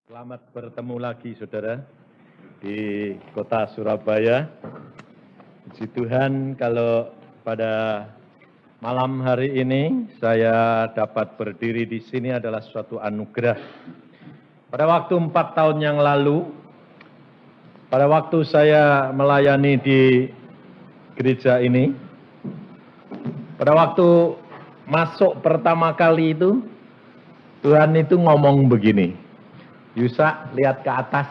Selamat bertemu lagi saudara di kota Surabaya. Puji Tuhan kalau pada malam hari ini saya dapat berdiri di sini adalah suatu anugerah. Pada waktu 4 tahun yang lalu, pada waktu saya melayani di gereja ini, pada waktu masuk pertama kali itu, Tuhan itu ngomong begini, Yusa, lihat ke atas.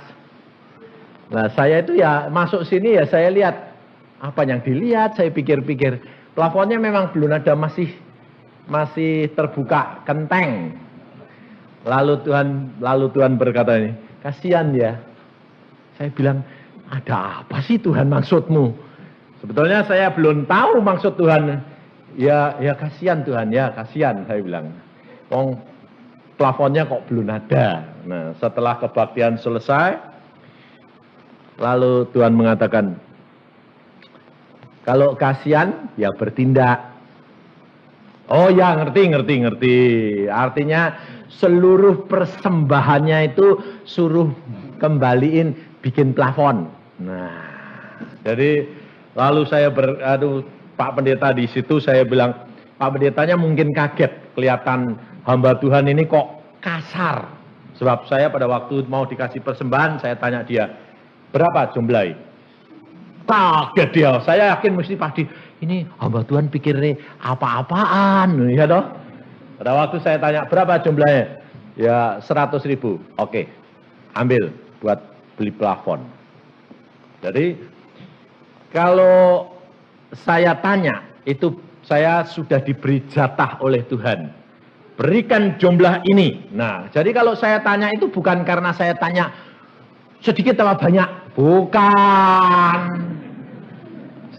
Nah, saya itu ya masuk sini ya saya lihat. Apa yang dilihat, saya pikir-pikir. Plafonnya memang belum ada, masih terbuka, kenteng. Lalu Tuhan berkata ini, kasihan ya. Saya bilang, ada apa sih Tuhan maksudmu? Sebetulnya saya belum tahu maksud Tuhan. Ya kasihan Tuhan, ya kasihan saya bilang. Plafonnya kok belum ada. Nah, setelah kebaktian selesai, lalu Tuhan mengatakan, kalau kasihan, ya bertindak. Oh ya, ngerti. Artinya seluruh persembahannya itu suruh kembaliin bikin plafon. Nah, jadi lalu saya Pak Pendeta di situ saya bilang, Pak Pendetanya mungkin kaget, kelihatan hamba Tuhan ini kok kasar. Sebab saya pada waktu mau dikasih persembahan, saya tanya dia, berapa jumlahnya? Kaget dia, saya yakin mesti pasti, ini hamba Tuhan pikirnya apa-apaan, ya toh? Pada waktu saya tanya, berapa jumlahnya? Ya 100.000, oke, ambil buat beli plafon. Jadi, kalau saya tanya, itu saya sudah diberi jatah oleh Tuhan. Berikan jumlah ini. Nah, jadi kalau saya tanya itu bukan karena saya tanya sedikit atau banyak. Bukan.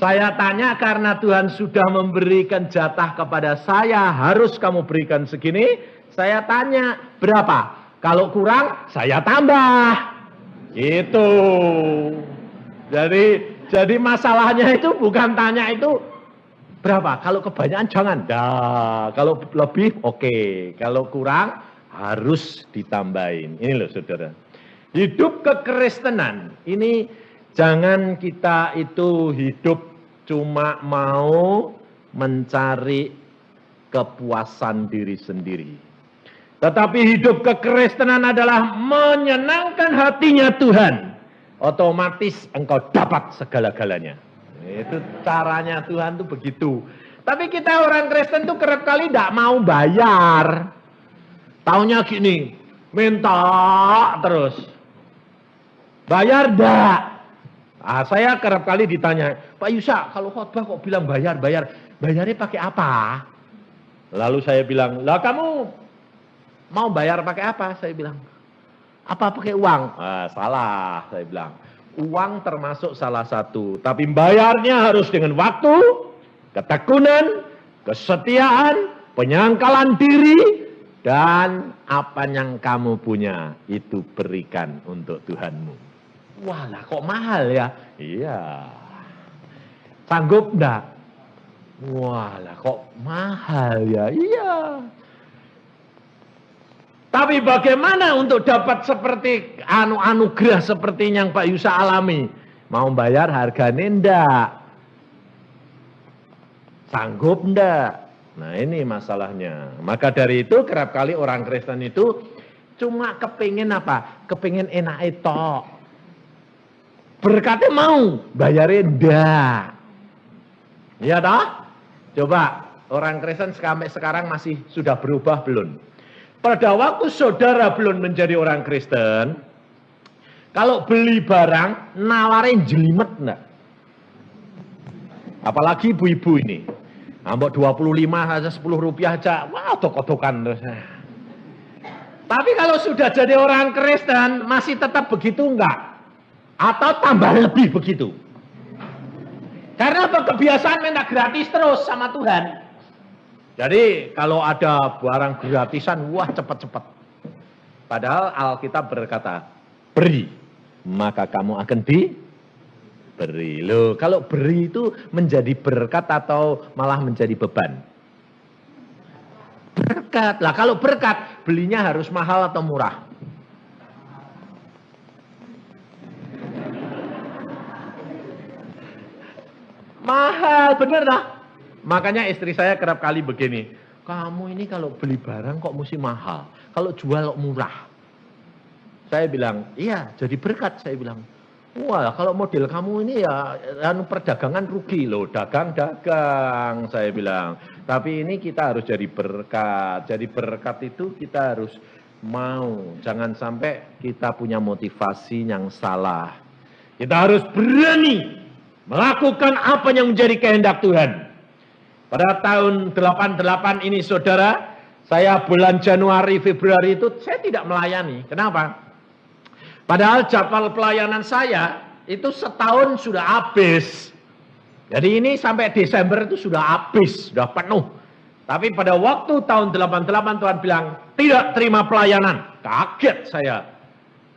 Saya tanya karena Tuhan sudah memberikan jatah kepada saya. Harus kamu berikan segini. Saya tanya berapa. Kalau kurang, saya tambah. Itu. Jadi masalahnya itu bukan tanya itu berapa? Kalau kebanyakan jangan. Nah, kalau lebih oke. Kalau kurang harus ditambahin. Ini loh saudara. Hidup kekristenan ini jangan kita itu hidup cuma mau mencari kepuasan diri sendiri. Tetapi hidup kekristenan adalah menyenangkan hatinya Tuhan. Otomatis engkau dapat segala-galanya. Itu caranya Tuhan tuh begitu. Tapi kita orang Kristen tuh kerap kali tidak mau bayar. Taunya gini, minta terus. Bayar enggak? Nah, saya kerap kali ditanya, Pak Yusa, kalau khotbah kok bilang bayar? Bayarnya pakai apa? Lalu saya bilang, lah kamu mau bayar pakai apa? Saya bilang, apa pakai uang? Ah, salah, saya bilang. Uang termasuk salah satu, tapi bayarnya harus dengan waktu, ketekunan, kesetiaan, penyangkalan diri, dan apa yang kamu punya itu berikan untuk Tuhanmu. Walah, kok mahal ya? Iya. Sanggup enggak? Walah, kok mahal ya? Iya. Tapi bagaimana untuk dapat seperti anugerah seperti yang Pak Yusa alami? Mau bayar harganya enggak? Sanggup enggak? Nah ini masalahnya. Maka dari itu kerap kali orang Kristen itu cuma kepingin apa? Kepingin enak itu. Berkatnya mau, bayarnya enggak. Iya toh? Coba orang Kristen sampai sekarang masih sudah berubah belum? Pada waktu saudara belum menjadi orang Kristen, kalau beli barang, nawarin jelimet enggak? Apalagi ibu-ibu ini. Ambok 25 aja 10 rupiah aja, wah tok-tokan terus. Tapi kalau sudah jadi orang Kristen, masih tetap begitu enggak? Atau tambah lebih begitu? Karena kebiasaan minta gratis terus sama Tuhan. Jadi kalau ada barang gratisan, wah cepat-cepat. Padahal Alkitab berkata, beri, maka kamu akan diberi. Loh, kalau beri itu menjadi berkat atau malah menjadi beban? Berkat. Lah kalau berkat, belinya harus mahal atau murah? Mahal, bener lah. Makanya istri saya kerap kali begini, kamu ini kalau beli barang kok mesti mahal, kalau jual kok murah. Saya bilang, iya jadi berkat, saya bilang. Wah kalau model kamu ini ya perdagangan rugi loh, dagang-dagang, saya bilang. Tapi ini kita harus jadi berkat. Jadi berkat itu kita harus mau, jangan sampai kita punya motivasi yang salah. Kita harus berani melakukan apa yang menjadi kehendak Tuhan. Pada tahun 88 ini saudara, saya bulan Januari, Februari itu saya tidak melayani. Kenapa? Padahal jadwal pelayanan saya itu setahun sudah habis. Jadi ini sampai Desember itu sudah habis, sudah penuh. Tapi pada waktu tahun 88 Tuhan bilang, tidak terima pelayanan. Kaget saya.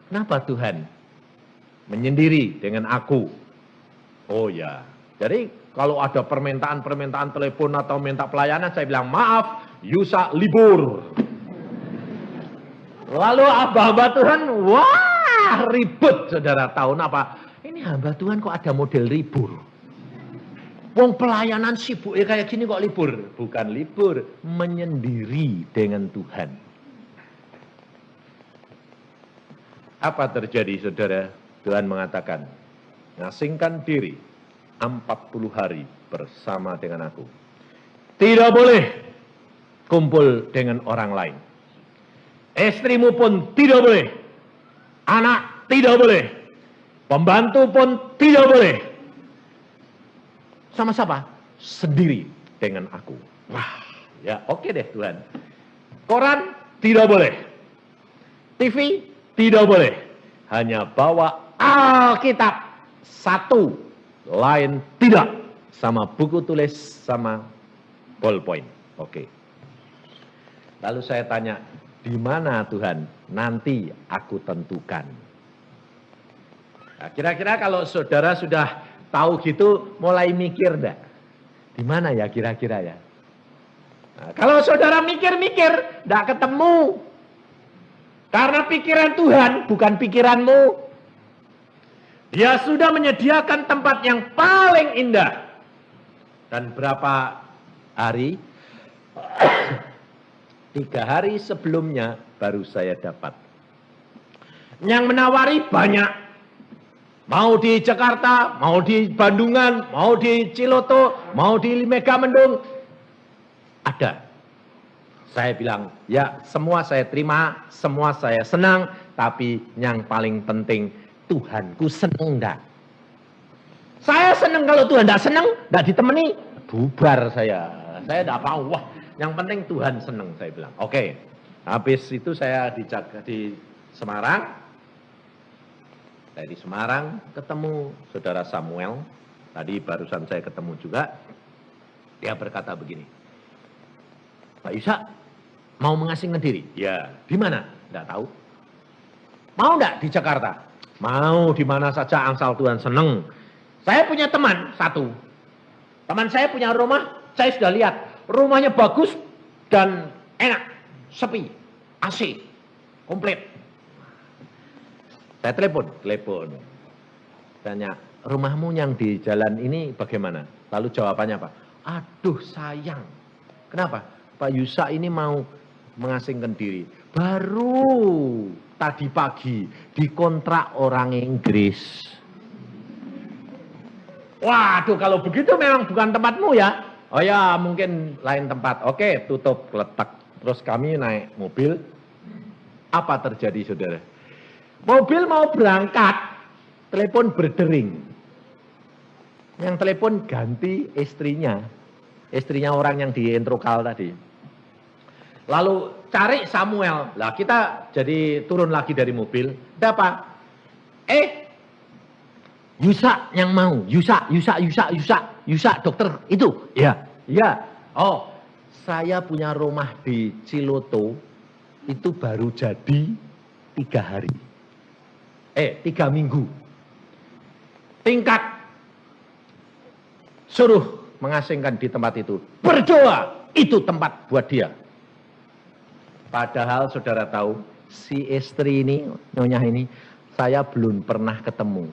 Kenapa Tuhan menyendiri dengan aku? Oh ya, jadi kalau ada permintaan telepon atau minta pelayanan, saya bilang, maaf, Yusa libur. Lalu hamba Tuhan, wah ribut saudara, tahun apa? Ini hamba Tuhan kok ada model libur. Wong pelayanan sibuk ya kayak gini kok libur? Bukan libur, menyendiri dengan Tuhan. Apa terjadi saudara? Tuhan mengatakan, ngasingkan diri 40 hari bersama dengan aku. Tidak boleh kumpul dengan orang lain. Istrimu pun tidak boleh. Anak tidak boleh. Pembantu pun tidak boleh. Sama siapa? Sendiri dengan aku. Wah, ya oke deh Tuhan. Koran tidak boleh. TV tidak boleh. Hanya bawa Alkitab satu, lain tidak. Sama buku tulis, sama ballpoint. Oke. Lalu saya tanya, di mana Tuhan? Nanti aku tentukan. Nah, kira-kira kalau saudara sudah tahu gitu, mulai mikir enggak? Di mana ya kira-kira ya? Nah, kalau saudara mikir-mikir, enggak ketemu. Karena pikiran Tuhan bukan pikiranmu. Dia sudah menyediakan tempat yang paling indah. Dan berapa hari? 3 hari sebelumnya baru saya dapat. Yang menawari banyak. Mau di Jakarta, mau di Bandungan, mau di Ciloto, mau di Megamendung. Ada. Saya bilang, ya semua saya terima, semua saya senang. Tapi yang paling penting, Tuhanku senang enggak? Saya senang, kalau Tuhan enggak senang, enggak ditemani, bubar saya. Saya enggak mau, wah yang penting Tuhan senang, saya bilang. Oke, habis itu saya di Semarang. Saya di Semarang ketemu saudara Samuel. Tadi barusan saya ketemu juga. Dia berkata begini, Pak Yusa, mau mengasingkan diri? Ya, di mana? Enggak tahu. Mau enggak di Jakarta? Mau di mana saja asal Tuhan senang. Saya punya teman satu. Teman saya punya rumah, saya sudah lihat. Rumahnya bagus dan enak, sepi, AC, komplit. Saya telepon. Tanya, rumahmu yang di jalan ini bagaimana? Lalu jawabannya apa? Aduh sayang. Kenapa? Pak Yusa ini mau mengasingkan diri. Baru tadi pagi dikontrak orang Inggris. Waduh, kalau begitu memang bukan tempatmu ya. Oh ya, mungkin lain tempat. Oke, tutup, letak. Terus kami naik mobil. Apa terjadi, saudara? Mobil mau berangkat, telepon berdering. Yang telepon ganti istrinya. Istrinya orang yang di Entrokal tadi. Lalu cari Samuel. Lah kita jadi turun lagi dari mobil. Dapat. Yusa yang mau. Yusa dokter itu. Ya. Oh, saya punya rumah di Ciloto. Itu baru jadi 3 hari. 3 minggu. Tingkat suruh mengasingkan di tempat itu. Berdoa, itu tempat buat dia. Padahal saudara tahu, si istri ini, nyonya ini, saya belum pernah ketemu.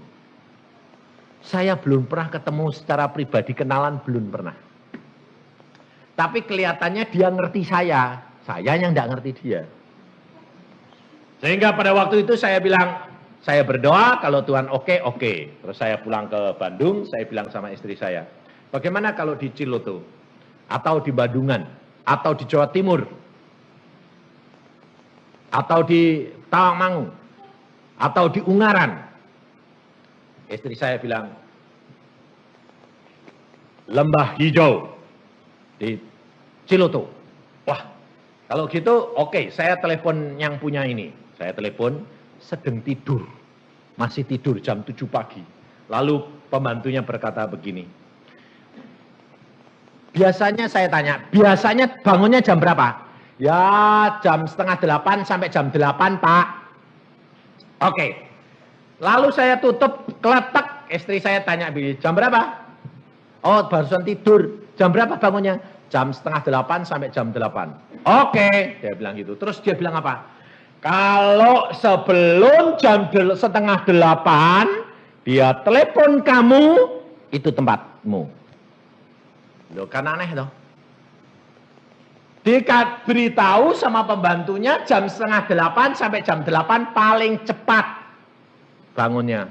Saya belum pernah ketemu secara pribadi, kenalan belum pernah. Tapi kelihatannya dia ngerti saya yang enggak ngerti dia. Sehingga pada waktu itu saya bilang, saya berdoa kalau Tuhan oke. Terus saya pulang ke Bandung, saya bilang sama istri saya, bagaimana kalau di Ciloto, atau di Bandungan, atau di Jawa Timur, atau di Tawangmangu, atau di Ungaran. Istri saya bilang, Lembah Hijau di Ciloto. Wah, kalau gitu oke, saya telepon yang punya ini. Saya telepon, sedang tidur. Masih tidur jam 7 pagi. Lalu pembantunya berkata begini. Biasanya saya tanya, biasanya bangunnya jam berapa? Ya jam setengah 8 sampai jam 8, Pak. Oke. Lalu saya tutup, keletek, istri saya tanya, jam berapa? Oh, barusan tidur. Jam berapa bangunnya? Jam setengah 8 sampai jam 8. Oke, dia bilang gitu. Terus dia bilang apa? Kalau sebelum jam setengah 8, dia telepon kamu, itu tempatmu. Loh, kan aneh toh. Beritahu sama pembantunya jam setengah 8 sampai jam 8 paling cepat bangunnya.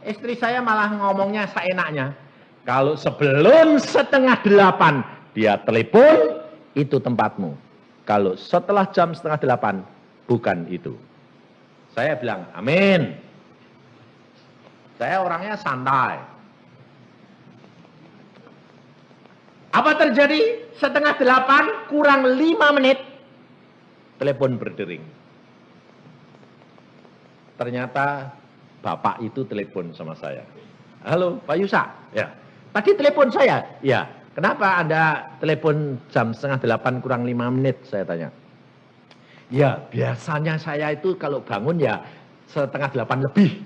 Istri saya malah ngomongnya seenaknya. Kalau sebelum setengah 8 dia telepon, itu tempatmu. Kalau setelah jam setengah 8, bukan itu. Saya bilang, amin. Saya orangnya santai. Apa terjadi? Setengah 8 kurang 5 menit, telepon berdering. Ternyata bapak itu telepon sama saya. Halo, Pak Yusa. Ya. Tadi telepon saya. Ya. Kenapa Anda telepon jam setengah 8 kurang 5 menit? Saya tanya. Ya, biasanya saya itu kalau bangun ya setengah 8 lebih.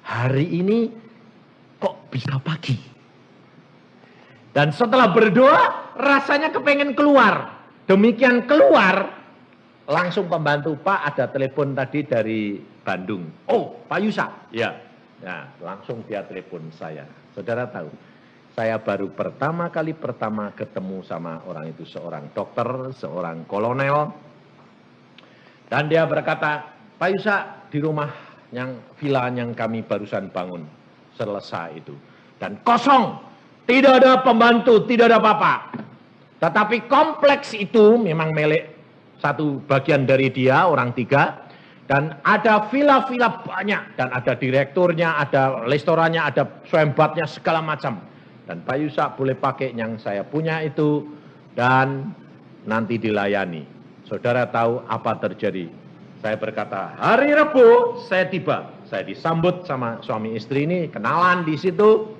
Hari ini kok bisa pagi? Dan setelah berdoa, rasanya kepengen keluar. Demikian keluar, langsung pembantu, Pak ada telepon tadi dari Bandung. Oh, Pak Yusa? Ya. Nah, langsung dia telepon saya. Saudara tahu, saya baru pertama kali ketemu sama orang itu, seorang dokter, seorang kolonel. Dan dia berkata, Pak Yusa, di rumah yang villa yang kami barusan bangun, selesai itu. Dan kosong, tidak ada pembantu, tidak ada apa-apa. Tetapi kompleks itu memang milik satu bagian dari dia, orang 3. Dan ada villa-villa banyak. Dan ada direkturnya, ada restorannya, ada swembatnya, segala macam. Dan Pak Yusa boleh pakai yang saya punya itu. Dan nanti dilayani. Saudara tahu apa terjadi? Saya berkata, hari Rabu saya tiba. Saya disambut sama suami istri ini, kenalan di situ.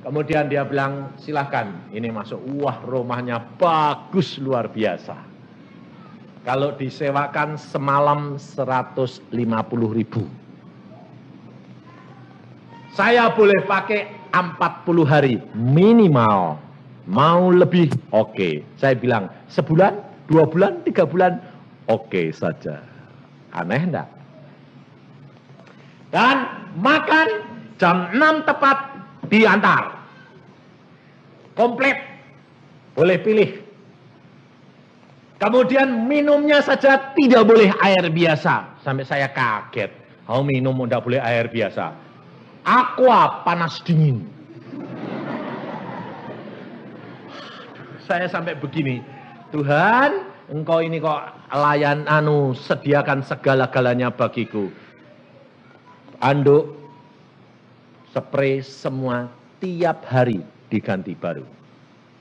Kemudian dia bilang, silahkan ini masuk. Wah, rumahnya bagus luar biasa. Kalau disewakan semalam 150.000. Saya boleh pakai 40 hari minimal. Mau lebih, oke. Saya bilang, sebulan, 2 bulan, 3 bulan, oke saja. Aneh enggak? Dan makan jam 6 tepat diantar. Komplit. Boleh pilih. Kemudian minumnya saja tidak boleh air biasa. Sampai saya kaget. Oh, minum tidak boleh air biasa. Aqua panas dingin. Saya sampai begini. Tuhan, Engkau ini kok sediakan segala-galanya bagiku. Anduk, spray semua tiap hari diganti baru.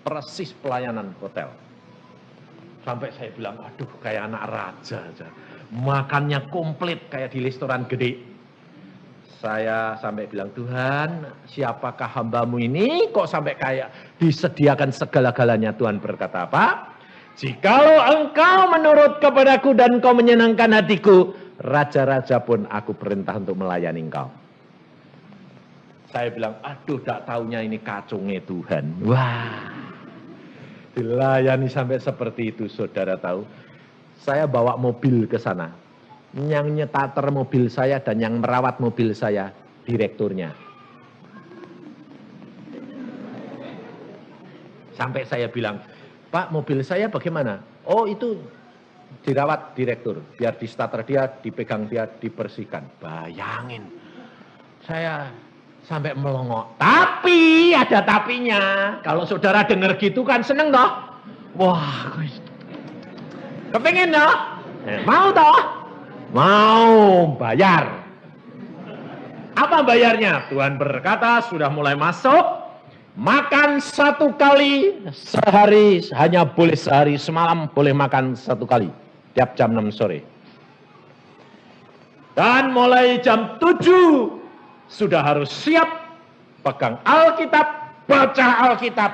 Persis pelayanan hotel. Sampai saya bilang, aduh kayak anak raja aja. Makannya komplit kayak di restoran gede. Saya sampai bilang, Tuhan siapakah hambamu ini kok sampai kayak disediakan segala-galanya. Tuhan berkata apa? Jikalau engkau menurut kepadaku dan engkau menyenangkan hatiku, raja-raja pun aku perintah untuk melayani engkau. Saya bilang, aduh tak taunya ini kacungnya Tuhan. Wah. Dilayani sampai seperti itu, saudara tahu. Saya bawa mobil ke sana. Yang nyetater mobil saya dan yang merawat mobil saya, direkturnya. Sampai saya bilang, Pak, mobil saya bagaimana? Oh, itu dirawat direktur, biar di starter dia, dipegang dia, dibersihkan. Bayangin, saya sampai melongo. Tapi ada tapinya. Kalau saudara dengar gitu kan seneng toh? Wah, kepengen toh? Mau toh? Mau bayar. Apa bayarnya? Tuhan berkata sudah mulai masuk. Makan 1 kali sehari, hanya boleh sehari, semalam boleh makan 1 kali. Tiap jam 6 sore. Dan mulai jam 7 sudah harus siap pegang Alkitab, baca Alkitab,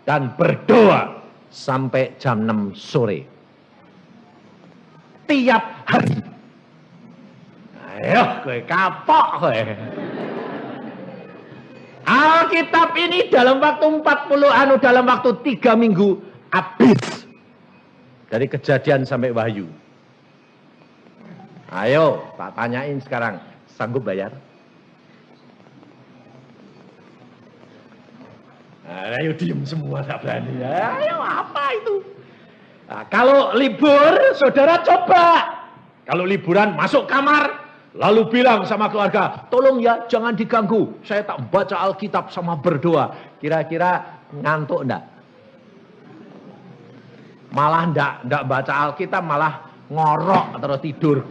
dan berdoa sampai jam 6 sore. Tiap hari. Ayo, gue kapok gue. Alkitab ini dalam waktu 40 dalam waktu 3 minggu habis. Dari Kejadian sampai Wahyu. Ayo, tak tanyain sekarang, sanggup bayar? Nah, ayo diem semua, tak berani. Ayo, apa itu? Nah, kalau libur, saudara coba. Kalau liburan, masuk kamar. Lalu bilang sama keluarga, tolong ya jangan diganggu. Saya tak baca Alkitab sama berdoa. Kira-kira ngantuk enggak? Malah enggak baca Alkitab, malah ngorok atau tidur.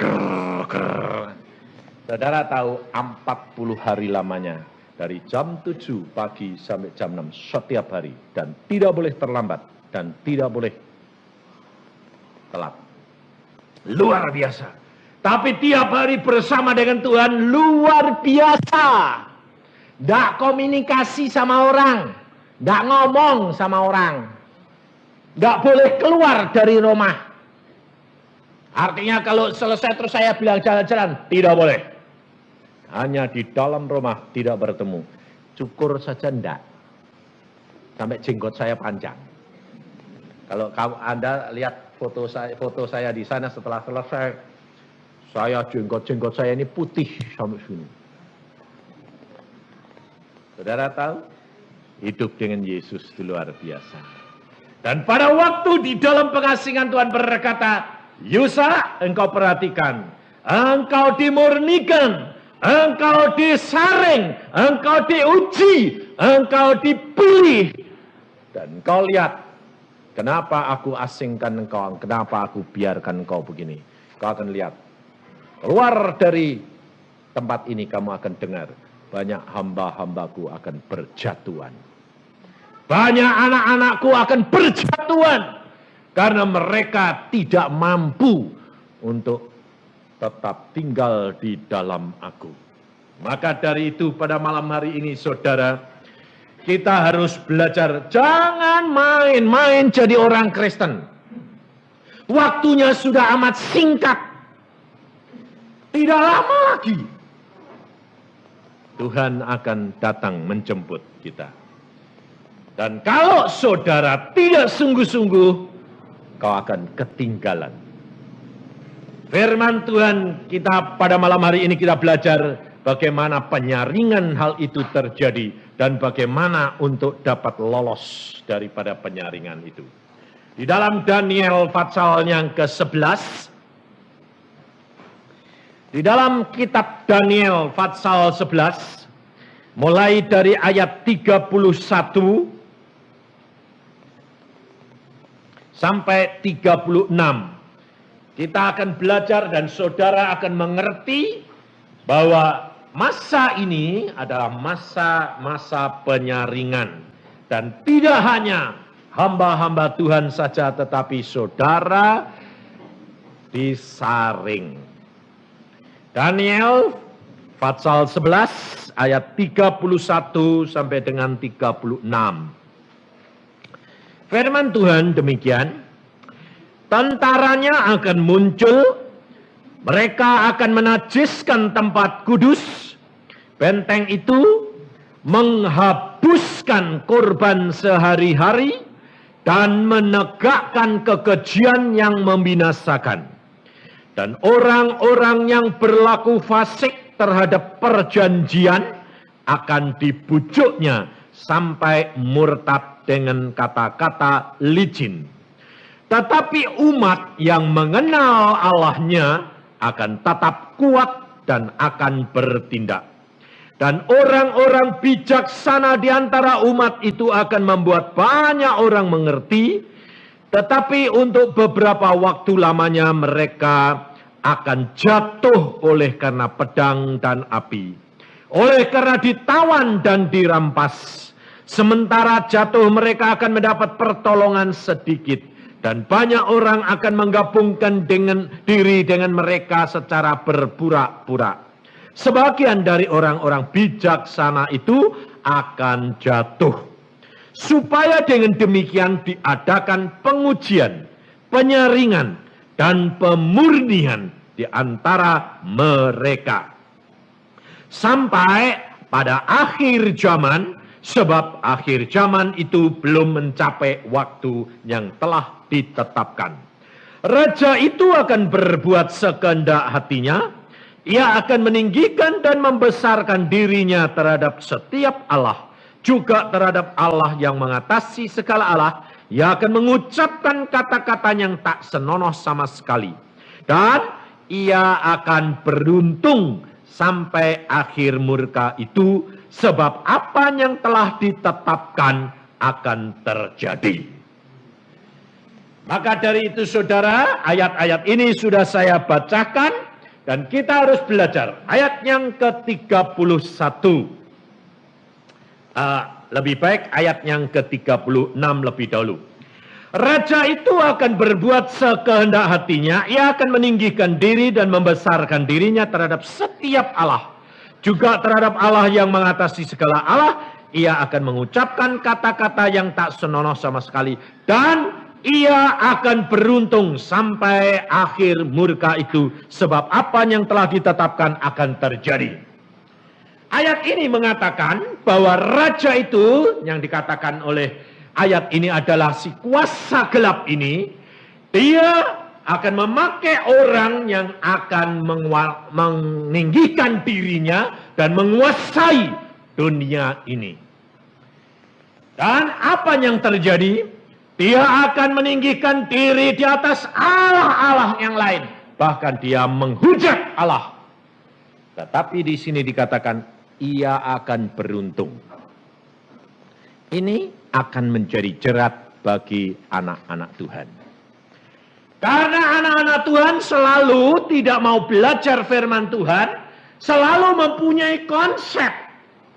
Saudara tahu 40 hari lamanya. Dari jam 7 pagi sampai jam 6 setiap hari. Dan tidak boleh terlambat. Dan tidak boleh telat. Luar biasa. Tapi tiap hari bersama dengan Tuhan luar biasa. Tidak komunikasi sama orang. Tidak ngomong sama orang. Tidak boleh keluar dari rumah. Artinya kalau selesai terus saya bilang jalan-jalan. Tidak boleh. Hanya di dalam rumah tidak bertemu. Cukur saja tidak. Sampai jenggot saya panjang. Kalau Anda lihat foto saya di sana setelah selesai. Saya jenggot saya ini putih sampai sini. Saudara tahu, hidup dengan Yesus itu luar biasa. Dan pada waktu di dalam pengasingan Tuhan berkata, Yusa, engkau perhatikan, engkau dimurnikan, engkau disaring, engkau diuji, engkau dipilih. Dan engkau lihat, kenapa aku asingkan engkau, kenapa aku biarkan engkau begini. Kau akan lihat. Keluar dari tempat ini kamu akan dengar banyak hamba-hambaku akan berjatuhan. Banyak anak-anakku akan berjatuhan karena mereka tidak mampu untuk tetap tinggal di dalam aku. Maka dari itu pada malam hari ini saudara, kita harus belajar jangan main-main jadi orang Kristen. Waktunya sudah amat singkat. Tidak lama lagi Tuhan akan datang menjemput kita. Dan kalau saudara tidak sungguh-sungguh, kau akan ketinggalan. Firman Tuhan kita pada malam hari ini kita belajar bagaimana penyaringan hal itu terjadi dan bagaimana untuk dapat lolos daripada penyaringan itu. Di dalam Daniel pasal yang ke-11, di dalam kitab Daniel pasal 11, mulai dari ayat 31 sampai 36, kita akan belajar dan saudara akan mengerti bahwa masa ini adalah masa-masa penyaringan. Dan tidak hanya hamba-hamba Tuhan saja, tetapi saudara disaring. Daniel pasal 11 ayat 31 sampai dengan 36. Firman Tuhan demikian, tentaranya akan muncul, mereka akan menajiskan tempat kudus, benteng itu menghapuskan korban sehari-hari dan menegakkan kekejian yang membinasakan. Dan orang-orang yang berlaku fasik terhadap perjanjian akan dibujuknya sampai murtad dengan kata-kata licin. Tetapi umat yang mengenal Allahnya akan tetap kuat dan akan bertindak. Dan orang-orang bijaksana di antara umat itu akan membuat banyak orang mengerti. Tetapi untuk beberapa waktu lamanya mereka akan jatuh oleh karena pedang dan api. Oleh karena ditawan dan dirampas. Sementara jatuh mereka akan mendapat pertolongan sedikit. Dan banyak orang akan menggabungkan diri dengan mereka secara berpura-pura. Sebagian dari orang-orang bijaksana itu akan jatuh. Supaya dengan demikian diadakan pengujian, penyaringan, dan pemurnian di antara mereka. Sampai pada akhir zaman, sebab akhir zaman itu belum mencapai waktu yang telah ditetapkan. Raja itu akan berbuat sekehendak hatinya. Ia akan meninggikan dan membesarkan dirinya terhadap setiap Allah. Juga terhadap Allah yang mengatasi segala Allah. Ia akan mengucapkan kata-kata yang tak senonoh sama sekali. Dan ia akan beruntung sampai akhir murka itu. Sebab apa yang telah ditetapkan akan terjadi. Maka dari itu saudara, ayat-ayat ini sudah saya bacakan. Dan kita harus belajar. Ayat yang ke-31. Lebih baik ayat yang ke-36 lebih dahulu. Raja itu akan berbuat sekehendak hatinya. Ia akan meninggikan diri dan membesarkan dirinya terhadap setiap Allah. Juga terhadap Allah yang mengatasi segala Allah. Ia akan mengucapkan kata-kata yang tak senonoh sama sekali. Dan ia akan beruntung sampai akhir murka itu. Sebab apa yang telah ditetapkan akan terjadi. Ayat ini mengatakan bahwa raja itu yang dikatakan oleh ayat ini adalah si kuasa gelap ini. Dia akan memakai orang yang akan meninggikan dirinya dan menguasai dunia ini. Dan apa yang terjadi? Dia akan meninggikan diri di atas Allah-Allah yang lain. Bahkan dia menghujat Allah. Tetapi di sini dikatakan ia akan beruntung. Ini akan menjadi jerat bagi anak-anak Tuhan. Karena anak-anak Tuhan selalu tidak mau belajar firman Tuhan. Selalu mempunyai konsep.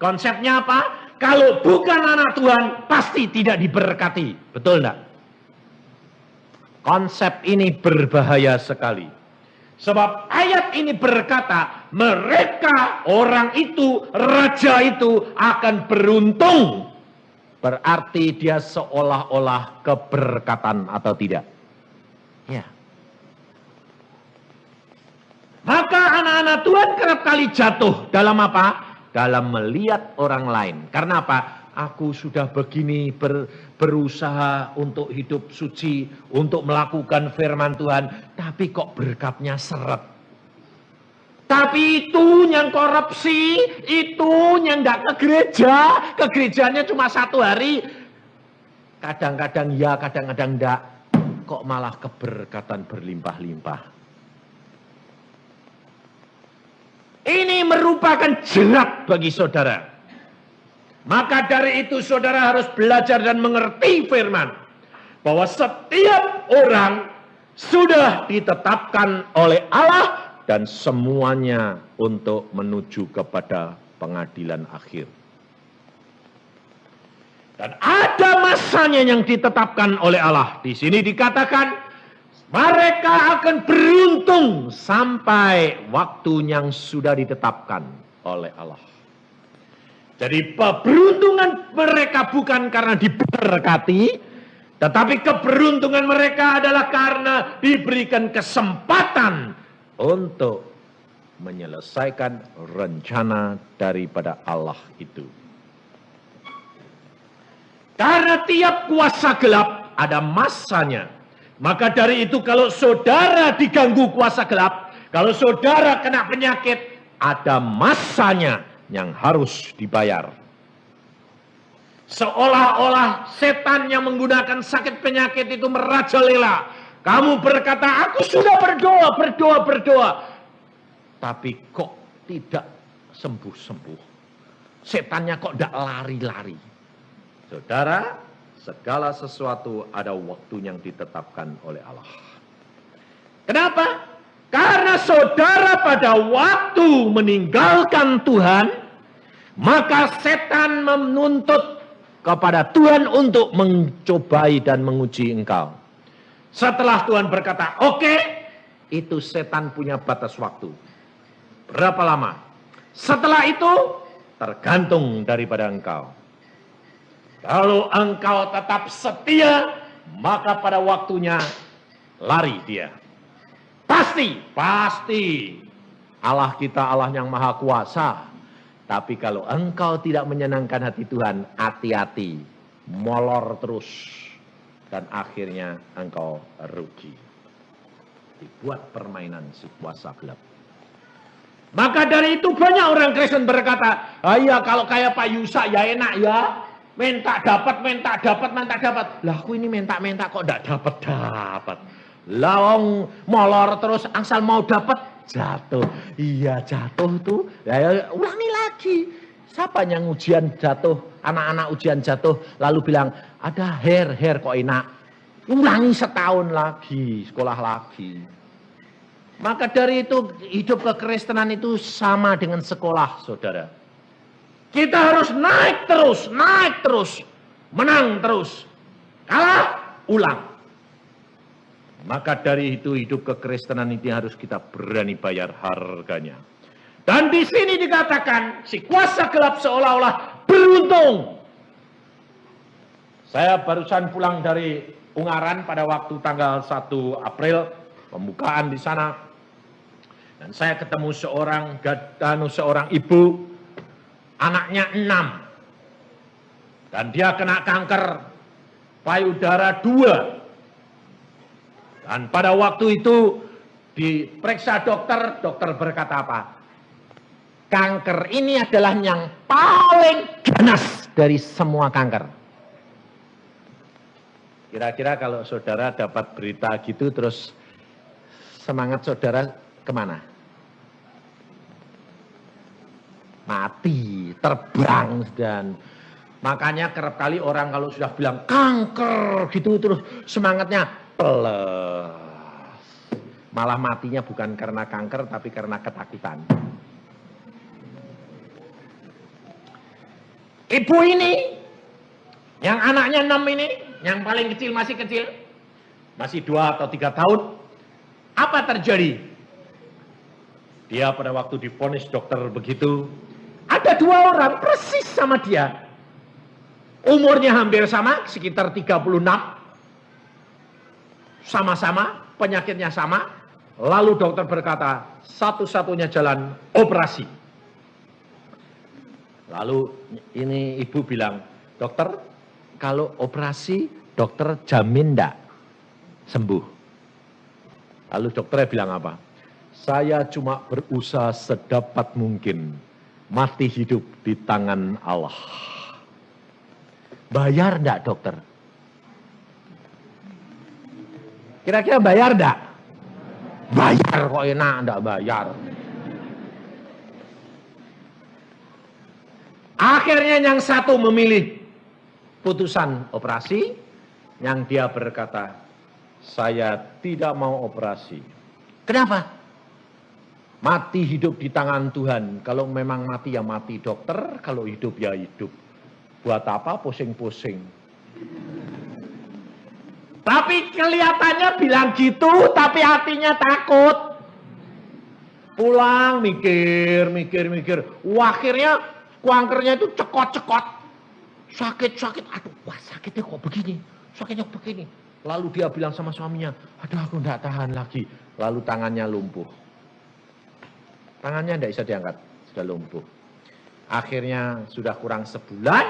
Konsepnya apa? Kalau bukan anak Tuhan, pasti tidak diberkati. Betul enggak? Konsep ini berbahaya sekali. Sebab ayat ini berkata, mereka, orang itu, raja itu akan beruntung. Berarti dia seolah-olah keberkatan atau tidak? Ya. Maka anak-anak Tuhan kerap kali jatuh dalam apa? Dalam melihat orang lain. Karena apa? Aku sudah begini berusaha untuk hidup suci, untuk melakukan firman Tuhan, tapi kok berkatnya seret. Tapi itu yang korupsi, itu yang enggak ke gereja, ke gerejanya cuma 1 hari. Kadang-kadang ya, kadang-kadang enggak. Kok malah keberkatan berlimpah-limpah. Ini merupakan jerat bagi saudara. Maka dari itu saudara harus belajar dan mengerti firman. Bahwa setiap orang sudah ditetapkan oleh Allah. Dan semuanya untuk menuju kepada pengadilan akhir. Dan ada masanya yang ditetapkan oleh Allah. Di sini dikatakan mereka akan beruntung sampai waktu yang sudah ditetapkan oleh Allah. Jadi keberuntungan mereka bukan karena diberkati, tetapi keberuntungan mereka adalah karena diberikan kesempatan untuk menyelesaikan rencana daripada Allah itu. Karena tiap kuasa gelap ada masanya. Maka dari itu kalau saudara diganggu kuasa gelap, kalau saudara kena penyakit, ada masanya yang harus dibayar. Seolah-olah setan yang menggunakan sakit penyakit itu merajalela. Kamu berkata, aku sudah berdoa. Tapi kok tidak sembuh-sembuh. Setannya kok tidak lari-lari. Saudara, segala sesuatu ada waktu yang ditetapkan oleh Allah. Kenapa? Karena saudara pada waktu meninggalkan Tuhan, maka setan menuntut kepada Tuhan untuk mencobai dan menguji engkau. Setelah Tuhan berkata, oke, itu setan punya batas waktu. Berapa lama? Setelah itu, tergantung daripada engkau. Kalau engkau tetap setia, maka pada waktunya lari dia. Pasti. Allah kita Allah yang maha kuasa. Tapi kalau engkau tidak menyenangkan hati Tuhan, hati-hati. Molor terus. Dan akhirnya engkau rugi. Dibuat permainan si kuasa gelap. Maka dari itu banyak orang Kristen berkata, ya kalau kayak Pak Yusa ya enak ya. Minta dapat. Lah aku ini minta kok enggak dapat. Lawang molor terus asal mau dapat jatuh. Iya jatuh tuh. Ya, ulangi lagi. Siapa yang ujian jatuh? Anak-anak ujian jatuh lalu bilang ada hair kok enak. Ulangi setahun lagi, sekolah lagi. Maka dari itu hidup kekristenan itu sama dengan sekolah, saudara. Kita harus naik terus, menang terus. Kalah, ulang. Maka dari itu hidup kekristenan itu harus kita berani bayar harganya. Dan di sini dikatakan si kuasa gelap seolah-olah beruntung. Saya barusan pulang dari Ungaran pada waktu tanggal 1 April, pembukaan di sana. Dan saya ketemu seorang ibu, anaknya 6. Dan dia kena kanker payudara 2. Dan pada waktu itu diperiksa dokter berkata apa? Kanker ini adalah yang paling ganas dari semua kanker. Kira-kira kalau saudara dapat berita gitu terus semangat saudara kemana? Mati, terbang dan makanya kerap kali orang kalau sudah bilang kanker gitu terus semangatnya peles. Malah matinya bukan karena kanker tapi karena ketakutan. Ibu ini yang anaknya 6 ini, yang paling kecil, masih 2 atau 3 tahun, apa terjadi? Dia pada waktu divonis dokter begitu, ada 2 orang persis sama dia. Umurnya hampir sama, sekitar 36. Sama-sama, penyakitnya sama. Lalu dokter berkata, satu-satunya jalan operasi. Lalu ini ibu bilang, dokter, kalau operasi dokter jamin enggak sembuh? Lalu dokternya bilang apa? Saya cuma berusaha sedapat mungkin mati hidup di tangan Allah. Bayar enggak dokter? Kira-kira bayar enggak? Bayar kok enak, enggak bayar. Akhirnya yang satu memilih putusan operasi, yang dia berkata, saya tidak mau operasi. Kenapa? Mati hidup di tangan Tuhan. Kalau memang mati ya mati dokter, kalau hidup ya hidup. Buat apa pusing-pusing? Tapi kelihatannya bilang gitu, tapi hatinya takut. Pulang mikir. Akhirnya kankernya itu cekot. Sakit. Aduh, wah sakitnya kok begini. Lalu dia bilang sama suaminya, aduh aku enggak tahan lagi. Lalu tangannya lumpuh. Tangannya enggak bisa diangkat, sudah lumpuh. Akhirnya sudah kurang sebulan,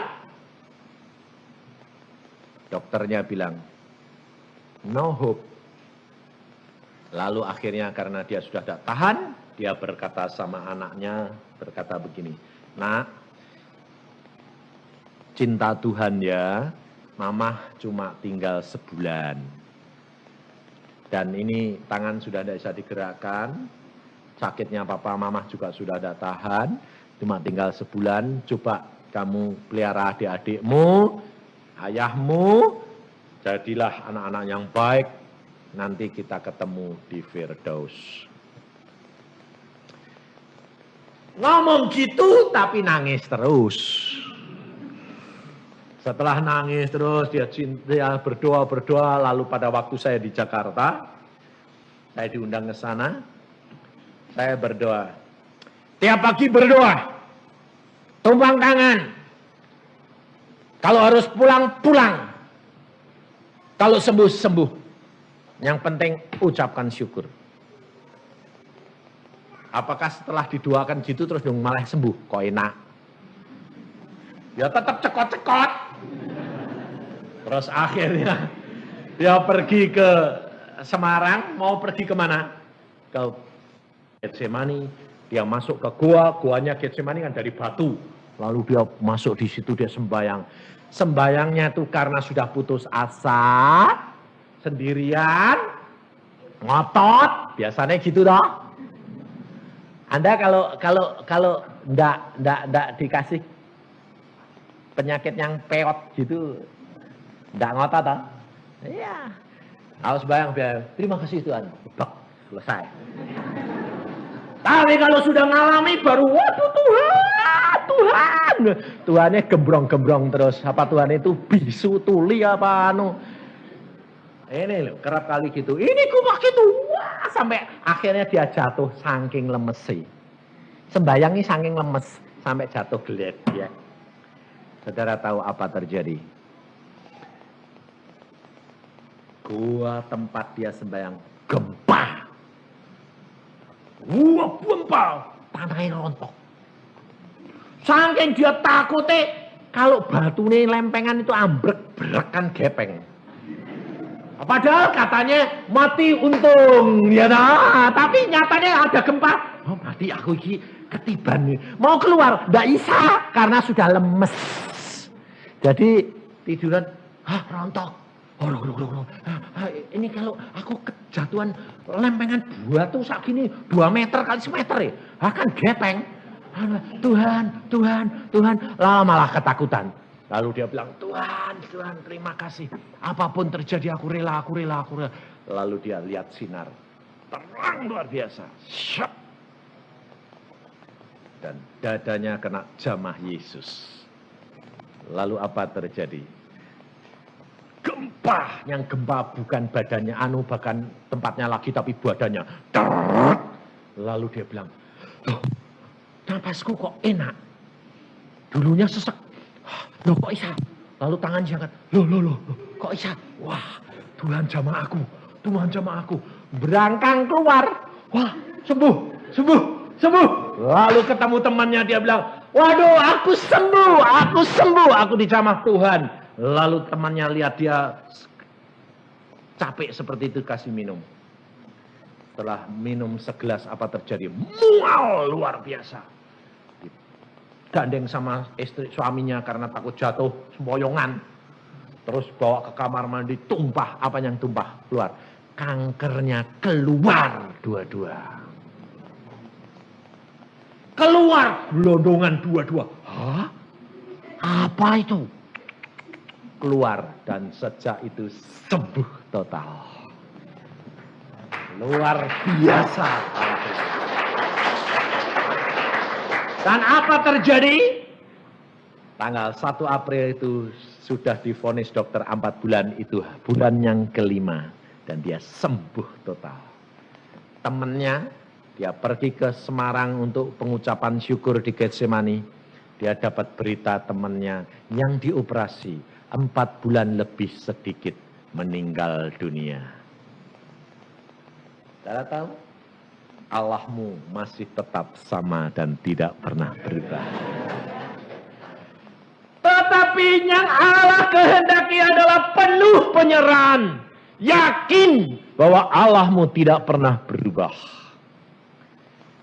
dokternya bilang, no hope. Lalu akhirnya karena dia sudah tidak tahan, dia berkata sama anaknya, berkata begini, nak, cinta Tuhan ya, Mamah cuma tinggal sebulan. Dan ini tangan sudah tidak bisa digerakkan, sakitnya Papa Mamah juga sudah tidak tahan, cuma tinggal sebulan. Coba kamu pelihara adik-adikmu, ayahmu, jadilah anak-anak yang baik, nanti kita ketemu di Firdaus. Ngomong gitu tapi nangis terus. Setelah nangis terus, dia berdoa, lalu pada waktu saya di Jakarta, saya diundang ke sana, saya berdoa. Tiap pagi berdoa, tumpang tangan. Kalau harus pulang, pulang. Kalau sembuh, sembuh. Yang penting ucapkan syukur. Apakah setelah didoakan gitu terus dong malah sembuh? Kok enak? Ya tetap cekot-cekot. Terus akhirnya dia pergi ke Semarang, mau pergi kemana? Ke Getsemani. Dia masuk ke gua, guanya Getsemani kan dari batu. Lalu dia masuk di situ, dia sembayang. Sembayangnya itu karena sudah putus asa, sendirian, ngotot, biasanya gitu toh. Anda kalau enggak dikasih penyakit yang peot gitu, enggak ngotot toh? Iya. Harus bayang, terima kasih Tuhan. Bak, selesai. Tapi kalau sudah ngalami baru, waduh Tuhan. Tuhannya gembrong-gembrong terus. Apa Tuhan itu bisu, tuli apa anu. Ini loh, kerap kali gitu. Ini kok gitu. Wah, sampai akhirnya dia jatuh saking lemesi. Sembayangnya saking lemes sampai jatuh gelet ya. Saudara tahu apa terjadi? Gua tempat dia sembayang gempa. Wah, gempa, tanahnya rontok. Saking dia takutnya kalau batu ini lempengan itu ambrek, berekan gepeng. Padahal katanya mati untung, ya nah. Tapi nyatanya ada gempa. Oh, mati aku ini ketiban nih. Mau keluar, nggak bisa karena sudah lemes. Jadi tiduran, rontok. Oh, ini kalau aku kejatuhan lempengan batu segini 2 meter kali semeter ya, akan gepeng. Tuhan, malah ketakutan. Lalu dia bilang, Tuhan, terima kasih. Apapun terjadi aku rela. Lalu dia lihat sinar. Terang luar biasa. Syap. Dan dadanya kena jamah Yesus. Lalu apa terjadi? Gempa. Yang gempa bukan badannya, bahkan tempatnya lagi tapi badannya. Lalu dia bilang, loh, napasku kok enak. Dulunya sesek. Loh kok bisa? Lalu tangan diangkat. Loh, kok bisa? Wah, Tuhan jamah aku. Berangkang keluar. Wah, sembuh. Lalu ketemu temannya, dia bilang, waduh, aku sembuh. Aku dijamah Tuhan. Lalu temannya lihat dia capek seperti itu, kasih minum. Setelah minum segelas, apa terjadi? Mual luar biasa. Gandeng sama istri suaminya karena takut jatuh sempoyongan. Terus bawa ke kamar mandi, tumpah. Apa yang tumpah? Keluar. Kankernya keluar dua-dua. Keluar gelondongan dua-dua. Hah? Apa itu? Keluar dan sejak itu sembuh total. Luar biasa. Dan apa terjadi? Tanggal 1 April itu sudah divonis dokter 4 bulan, itu bulan yang kelima. Dan dia sembuh total. Temannya, dia pergi ke Semarang untuk pengucapan syukur di Getsemani. Dia dapat berita temannya yang dioperasi 4 bulan lebih sedikit meninggal dunia. Saudara tahu? Allahmu masih tetap sama dan tidak pernah berubah. Tetapi yang Allah kehendaki adalah penuh penyerahan. Yakin bahwa Allahmu tidak pernah berubah.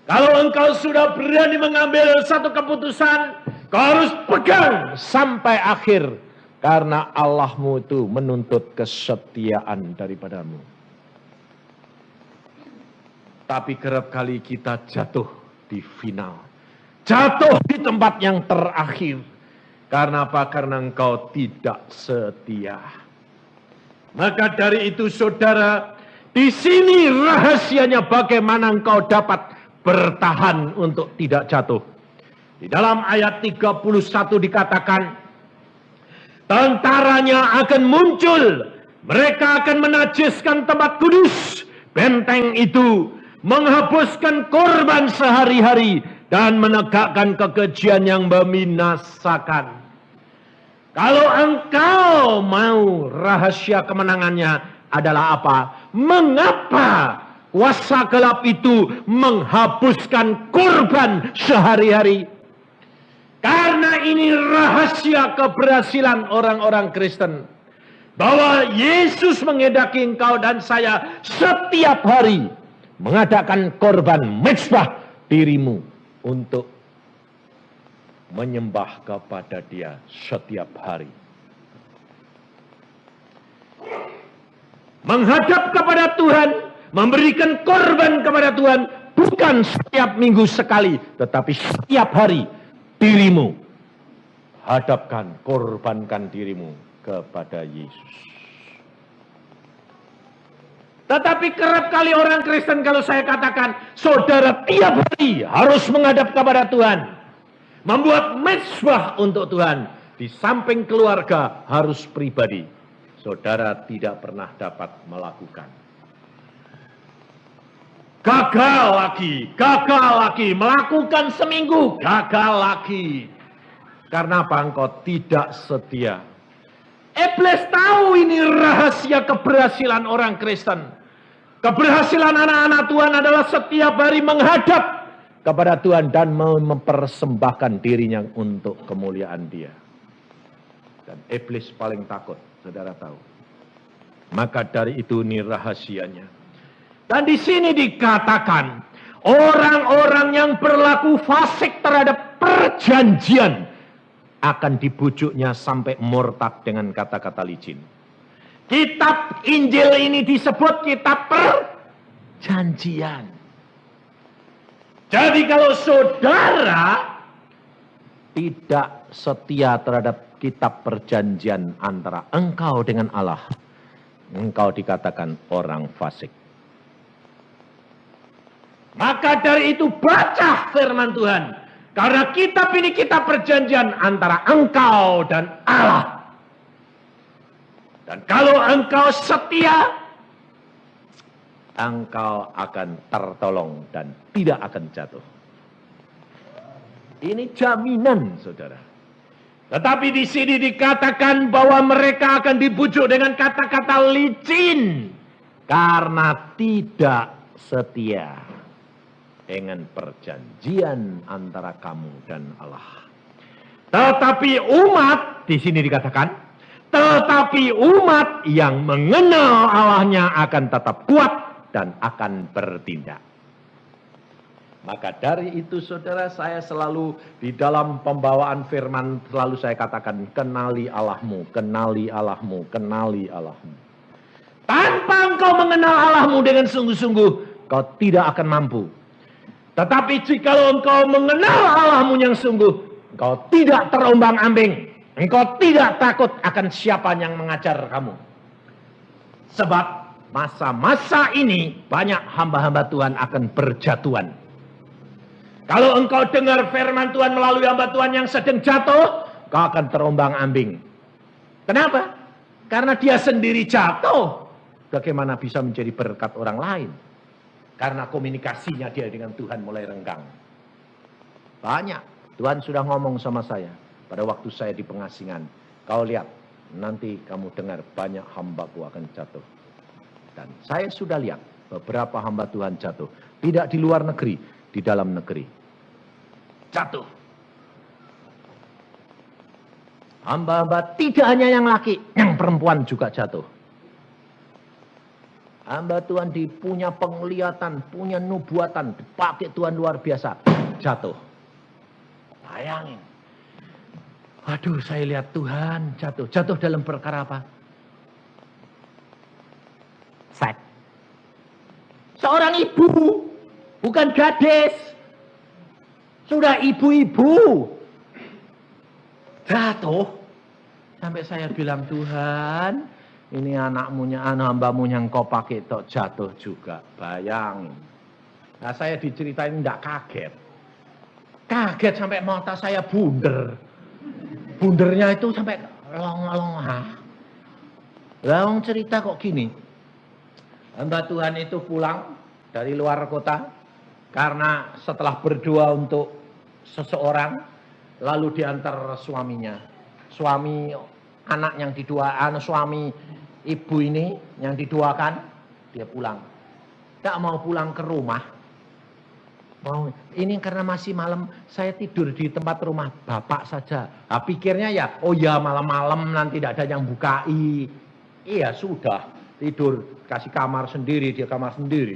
Kalau engkau sudah berani mengambil satu keputusan, Kau harus pegang sampai akhir. Karena Allahmu itu menuntut kesetiaan daripadamu. Tapi kerap kali kita jatuh di final. Jatuh di tempat yang terakhir. Karena apa? Karena engkau tidak setia. Maka dari itu saudara, di sini rahasianya bagaimana engkau dapat bertahan untuk tidak jatuh. Di dalam ayat 31 dikatakan, tentaranya akan muncul, mereka akan menajiskan tempat kudus, benteng itu, menghapuskan korban sehari-hari, dan menegakkan kekejian yang membinasakan. Kalau engkau mau rahasia kemenangannya adalah apa? Mengapa kuasa gelap itu menghapuskan korban sehari-hari? Karena ini rahasia keberhasilan orang-orang Kristen. Bahwa Yesus menghendaki engkau dan saya setiap hari mengadakan korban mezbah dirimu untuk menyembah kepada Dia setiap hari. Menghadap kepada Tuhan, memberikan korban kepada Tuhan, bukan setiap minggu sekali, tetapi setiap hari. Dirimu, hadapkan, korbankan dirimu kepada Yesus. Tetapi kerap kali orang Kristen kalau saya katakan, saudara tiap hari harus menghadap kepada Tuhan. Membuat mezbah untuk Tuhan. Di samping keluarga harus pribadi. Saudara tidak pernah dapat melakukan. Gagal lagi, melakukan seminggu, gagal lagi. Karena apa? Engkau tidak setia. Iblis tahu ini rahasia keberhasilan orang Kristen. Keberhasilan anak-anak Tuhan adalah setiap hari menghadap kepada Tuhan dan mempersembahkan dirinya untuk kemuliaan Dia. Dan iblis paling takut, saudara tahu. Maka dari itu ini rahasianya. Dan di sini dikatakan, orang-orang yang berlaku fasik terhadap perjanjian akan dibujuknya sampai murtad dengan kata-kata licin. Kitab Injil ini disebut kitab perjanjian. Jadi kalau saudara tidak setia terhadap kitab perjanjian antara engkau dengan Allah, engkau dikatakan orang fasik. Maka dari itu baca firman Tuhan. Karena kitab ini kitab perjanjian antara engkau dan Allah. Dan kalau engkau setia, engkau akan tertolong dan tidak akan jatuh. Ini jaminan, saudara. Tetapi di sini dikatakan bahwa mereka akan dibujuk dengan kata-kata licin. Karena tidak setia dengan perjanjian antara kamu dan Allah. Tetapi umat, di sini dikatakan, tetapi umat yang mengenal Allahnya akan tetap kuat dan akan bertindak. Maka dari itu saudara, saya selalu di dalam pembawaan firman selalu saya katakan, kenali Allahmu, kenali Allahmu, kenali Allahmu. Tanpa engkau mengenal Allahmu dengan sungguh-sungguh, kau tidak akan mampu. Tetapi jika engkau mengenal Allahmu yang sungguh, engkau tidak terombang-ambing. Engkau tidak takut akan siapa yang mengajar kamu. Sebab masa-masa ini banyak hamba-hamba Tuhan akan berjatuhan. Kalau engkau dengar firman Tuhan melalui hamba Tuhan yang sedang jatuh, kau akan terombang-ambing. Kenapa? Karena dia sendiri jatuh. Bagaimana bisa menjadi berkat orang lain? Karena komunikasinya dia dengan Tuhan mulai renggang. Banyak. Tuhan sudah ngomong sama saya. Pada waktu saya di pengasingan. Kau lihat. Nanti kamu dengar banyak hambaku akan jatuh. Dan saya sudah lihat. Beberapa hamba Tuhan jatuh. Tidak di luar negeri. Di dalam negeri. Jatuh. Hamba-hamba tidak hanya yang laki. Yang perempuan juga jatuh. Hamba Tuhan punya penglihatan, punya nubuatan, dipakai Tuhan luar biasa, jatuh. Bayangin. Waduh, saya lihat Tuhan jatuh. Jatuh dalam perkara apa? Seks. Seorang ibu, bukan gadis. Sudah ibu-ibu. Jatuh. Sampai saya bilang, Tuhan, ini hambamu yang kau pakai tok jatuh juga. Bayangin. Nah, saya diceritain enggak kaget. Kaget sampai mata saya bunder. Bundernya itu sampai long-long. Lalu cerita kok gini. Hamba Tuhan itu pulang dari luar kota. Karena setelah berdoa untuk seseorang, lalu diantar suaminya. Suami anak yang suami ibu ini yang diduakan, dia pulang. Tak mau pulang ke rumah. Ini karena masih malam, saya tidur di tempat rumah bapak saja. Nah, pikirnya ya, oh ya malam-malam nanti tidak ada yang bukai. Iya sudah, tidur, kasih kamar sendiri, dia kamar sendiri.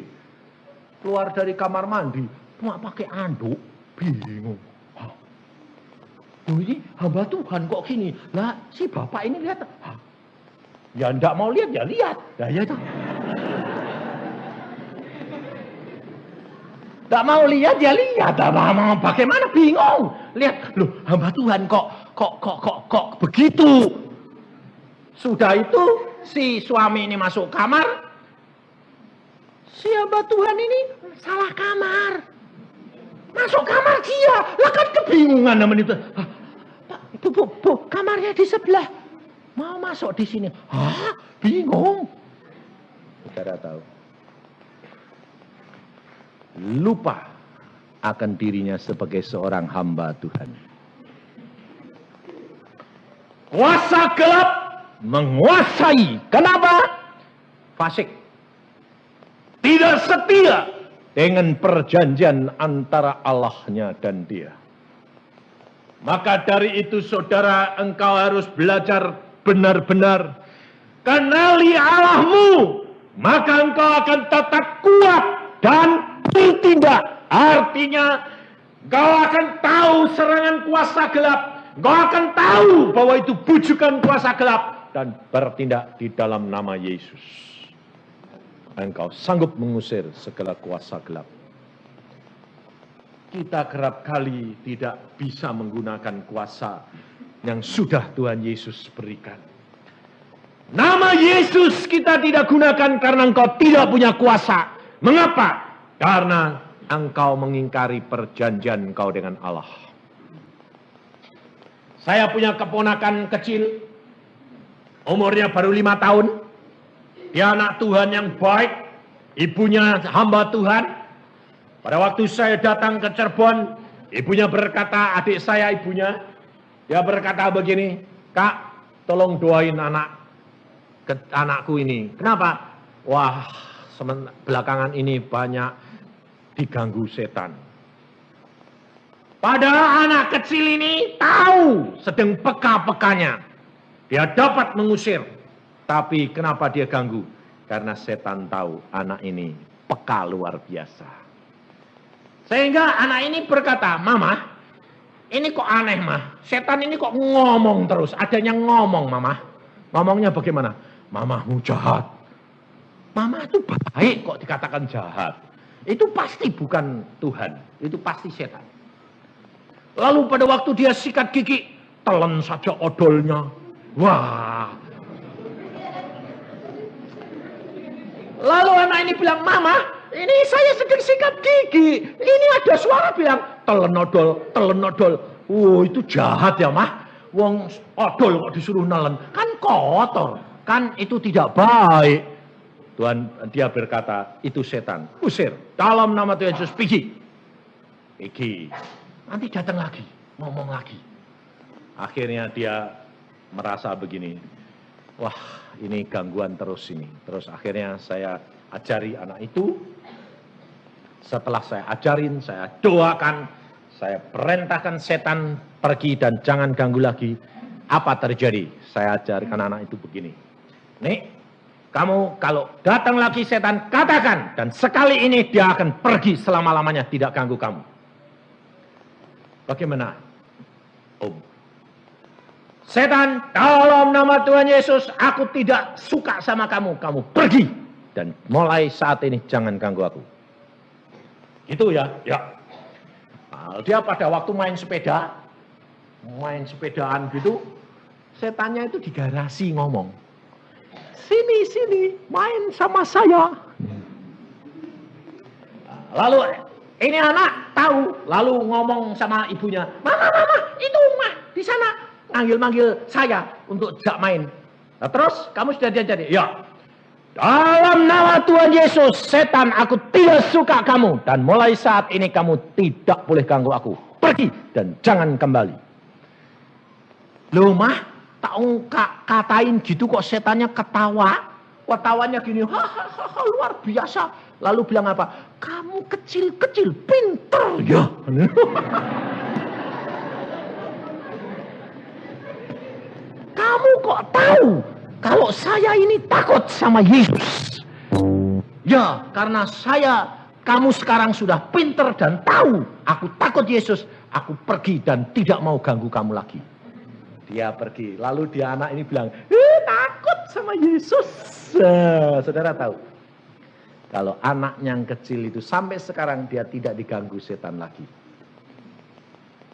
Keluar dari kamar mandi, cuma pakai anduk, bingung. Ini hamba Tuhan kok gini? Lah si bapak ini lihat, ya enggak mau lihat, ya lihat. Nah, ya itu. Enggak mau lihat, ya lihat. Mau bagaimana bingung. Lihat, loh hamba Tuhan kok begitu. Sudah itu si suami ini masuk kamar. Si hamba Tuhan ini salah kamar. Masuk kamar dia. Lah kan kebingungan namanya itu. Pak, bu, kamarnya di sebelah. Mau masuk di sini. Hah? Bingung. Saudara tahu. Lupa akan dirinya sebagai seorang hamba Tuhan. Kuasa gelap menguasai. Kenapa? Fasik. Tidak setia dengan perjanjian antara Allahnya dan dia. Maka dari itu saudara, engkau harus belajar benar-benar. Kenali Allahmu. Maka engkau akan tetap kuat dan bertindak. Artinya, engkau akan tahu serangan kuasa gelap. Engkau akan tahu bahwa itu bujukan kuasa gelap. Dan bertindak di dalam nama Yesus. Engkau sanggup mengusir segala kuasa gelap. Kita kerap kali tidak bisa menggunakan kuasa yang sudah Tuhan Yesus berikan. Nama Yesus kita tidak gunakan karena engkau tidak punya kuasa. Mengapa? Karena engkau mengingkari perjanjian engkau dengan Allah. Saya punya keponakan kecil, umurnya baru 5 tahun. Dia anak Tuhan yang baik, ibunya hamba Tuhan. Pada waktu saya datang ke Cirebon, ibunya berkata, adik saya ibunya, dia berkata begini, Kak, tolong doain anakku ini. Kenapa? Wah, belakangan ini banyak diganggu setan. Padahal anak kecil ini tahu sedang peka-pekanya. Dia dapat mengusir. Tapi kenapa dia ganggu? Karena setan tahu anak ini peka luar biasa. Sehingga anak ini berkata, Mama, ini kok aneh mah. Setan ini kok ngomong terus. Adanya ngomong Mama. Ngomongnya bagaimana? Mamamu jahat. Mama itu baik kok dikatakan jahat. Itu pasti bukan Tuhan. Itu pasti setan. Lalu pada waktu dia sikat gigi, telan saja odolnya. Wah. Lalu anak ini bilang, Mama, ini saya sedang sikat gigi. Ini ada suara bilang, telan odol. Oh, itu jahat ya, Mah. Wong odol kok disuruh nelen. Kan kotor. Kan itu tidak baik. Tuhan, dia berkata, itu setan. Usir. Dalam nama Tuhan Yesus, pergi. Nanti datang lagi, ngomong lagi. Akhirnya dia merasa begini. Wah, ini gangguan terus ini. Terus akhirnya saya ajari anak itu. Setelah saya ajarin, saya doakan, saya perintahkan setan pergi dan jangan ganggu lagi. Apa terjadi? Saya ajarkan anak itu begini. Nih, kamu kalau datang lagi setan, katakan. Dan sekali ini dia akan pergi selama-lamanya, tidak ganggu kamu. Bagaimana, Om? setan, dalam nama Tuhan Yesus, aku tidak suka sama kamu. Kamu pergi. Dan mulai saat ini jangan ganggu aku. Gitu ya. Ya. Nah, dia pada waktu main sepedaan gitu, setannya itu di garasi ngomong, sini, main sama saya. Lalu ini anak tahu, lalu ngomong sama ibunya, mama, itu mah di sana manggil saya untuk jak main. Nah, terus kamu sudah diajari, ya. Dalam nama Tuhan Yesus, setan, aku tidak suka kamu. Dan mulai saat ini kamu tidak boleh ganggu aku. Pergi dan jangan kembali. Loh mah, tak katain gitu kok setannya ketawa. Ketawanya gini, hahaha luar biasa. Lalu bilang apa? Kamu kecil-kecil, pinter ya. Kamu kok tahu kalau saya ini takut sama Yesus? Ya, karena kamu sekarang sudah pinter dan tahu aku takut Yesus, aku pergi dan tidak mau ganggu kamu lagi. Dia pergi, lalu dia anak ini bilang, takut sama Yesus. Saudara tahu, kalau anak yang kecil itu sampai sekarang dia tidak diganggu setan lagi.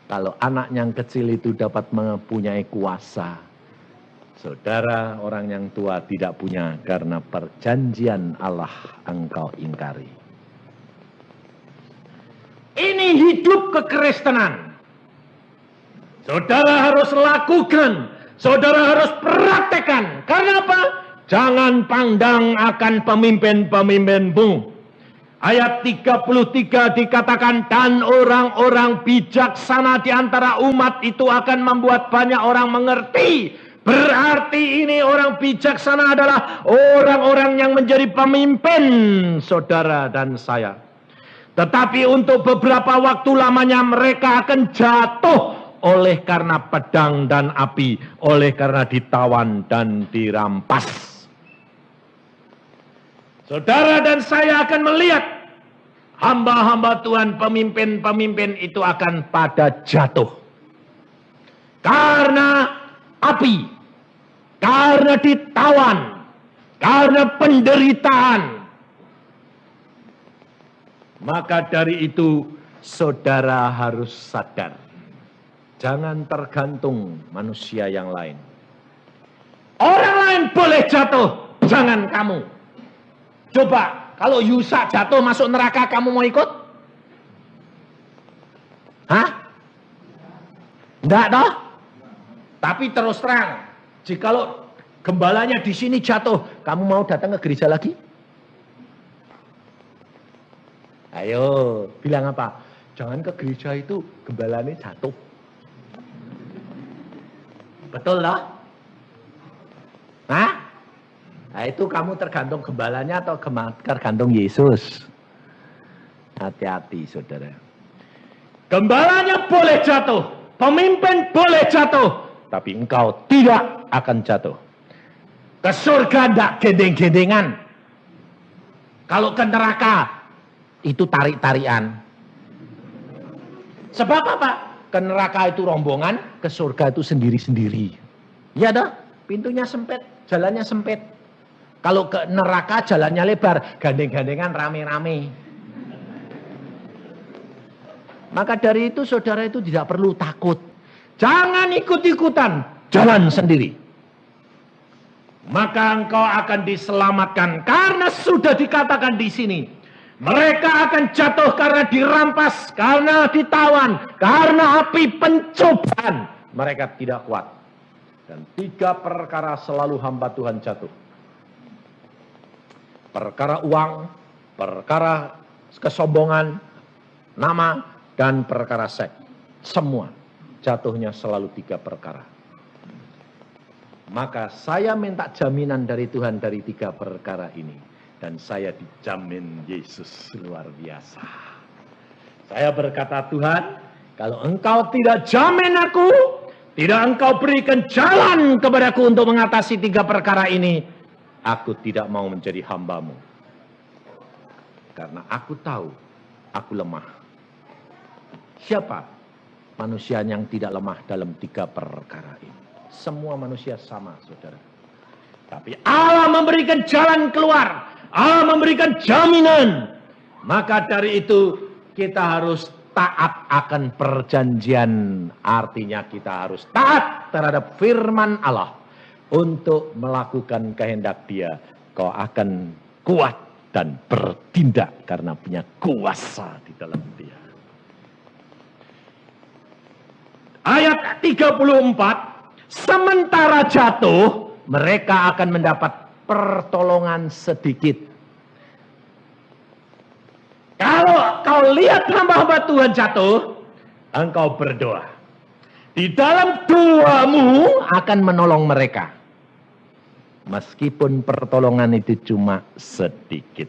Kalau anak yang kecil itu dapat mempunyai kuasa, saudara orang yang tua tidak punya, karena perjanjian Allah engkau ingkari. Ini hidup kekristenan. Saudara harus lakukan, saudara harus praktekkan. Karena apa? Jangan pandang akan pemimpin-pemimpinmu. Ayat 33 dikatakan, dan orang-orang bijaksana di antara umat itu akan membuat banyak orang mengerti. Berarti ini orang bijaksana adalah orang-orang yang menjadi pemimpin saudara dan saya. Tetapi untuk beberapa waktu lamanya mereka akan jatuh oleh karena pedang dan api, oleh karena ditawan dan dirampas. Saudara dan saya akan melihat hamba-hamba Tuhan, pemimpin-pemimpin itu akan pada jatuh. Karena api, karena ditawan, karena penderitaan. Maka dari itu saudara harus sadar. Jangan tergantung manusia yang lain. Orang lain boleh jatuh, jangan kamu. Coba, kalau Yusa jatuh masuk neraka, kamu mau ikut? Hah? Enggak toh? Tapi terus terang, jikalau gembalanya di sini jatuh, kamu mau datang ke gereja lagi? Ayo, bilang apa? Jangan ke gereja itu gembalanya jatuh. Betul loh? Hah? Nah itu kamu tergantung gembalanya atau tergantung Yesus? Hati-hati saudara. Gembalanya boleh jatuh, pemimpin boleh jatuh, tapi engkau tidak akan jatuh. Ke surga tidak gendeng-gendengan. Kalau ke neraka, itu tarik-tarian. Sebab apa? Ke neraka itu rombongan, ke surga itu sendiri-sendiri. Ya dah, pintunya sempit, jalannya sempit. Kalau ke neraka jalannya lebar, gandeng-gandengan rame-rame. Maka dari itu saudara itu tidak perlu takut. Jangan ikut-ikutan, jalan sendiri. Maka engkau akan diselamatkan karena sudah dikatakan di sini. Mereka akan jatuh karena dirampas, karena ditawan, karena api pencobaan. Mereka tidak kuat. Dan 3 perkara selalu hamba Tuhan jatuh. Perkara uang, perkara kesombongan, nama, dan perkara seks. Semua jatuhnya selalu 3 perkara. Maka saya minta jaminan dari Tuhan dari 3 perkara ini. Dan saya dijamin Yesus luar biasa. Saya berkata, Tuhan, kalau engkau tidak jamin aku, tidak engkau berikan jalan kepadaku untuk mengatasi 3 perkara ini, aku tidak mau menjadi hambamu. Karena aku tahu, aku lemah. Siapa manusia yang tidak lemah dalam 3 perkara ini? Semua manusia sama, saudara. Tapi Allah memberikan jalan keluar. Allah memberikan jaminan. Maka dari itu kita harus taat akan perjanjian. Artinya kita harus taat terhadap firman Allah. Untuk melakukan kehendak Dia. Kau akan kuat dan bertindak karena punya kuasa di dalam Dia. Ayat 34, sementara jatuh, mereka akan mendapat pertolongan sedikit. Kalau kau lihat hamba-hamba Tuhan jatuh, engkau berdoa. Di dalam doamu akan menolong mereka. Meskipun pertolongan itu cuma sedikit.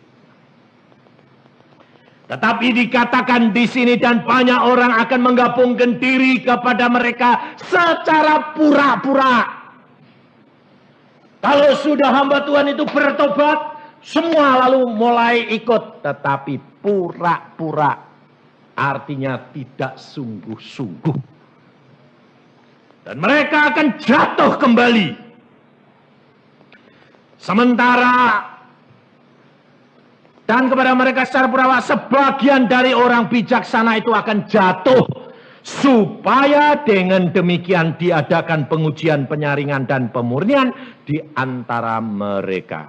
Tetapi dikatakan di sini dan banyak orang akan menggabungkan diri kepada mereka secara pura-pura. Kalau sudah hamba Tuhan itu bertobat, semua lalu mulai ikut. Tetapi pura-pura artinya tidak sungguh-sungguh. Dan mereka akan jatuh kembali. Sementara dan kepada mereka secara pura-pura sebagian dari orang bijaksana itu akan jatuh. Supaya dengan demikian diadakan pengujian, penyaringan, dan pemurnian di antara mereka.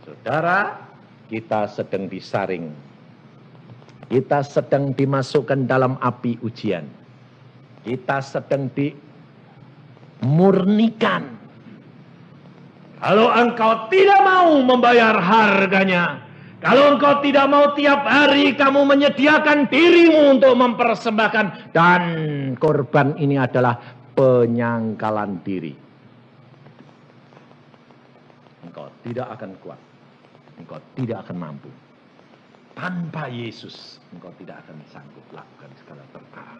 Saudara, kita sedang disaring. Kita sedang dimasukkan dalam api ujian. Kita sedang dimurnikan. Kalau engkau tidak mau membayar harganya, kalau engkau tidak mau tiap hari kamu menyediakan dirimu untuk mempersembahkan, dan korban ini adalah penyangkalan diri, engkau tidak akan kuat, engkau tidak akan mampu. Tanpa Yesus, engkau tidak akan sanggup lakukan segala perkara.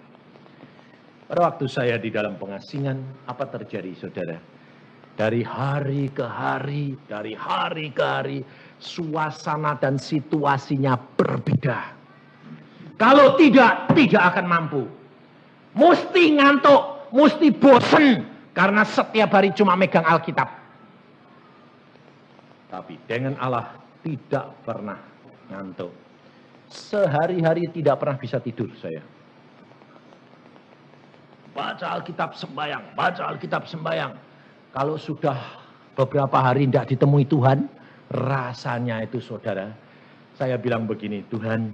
Pada waktu saya di dalam pengasingan, apa terjadi, saudara? Dari hari ke hari, suasana dan situasinya berbeda. Kalau tidak akan mampu. Mesti ngantuk, mesti bosen. Karena setiap hari cuma megang Alkitab. Tapi dengan Allah tidak pernah ngantuk. Sehari-hari tidak pernah bisa tidur saya. Baca Alkitab sembahyang. Kalau sudah beberapa hari tidak ditemui Tuhan, rasanya itu, saudara, saya bilang begini, Tuhan,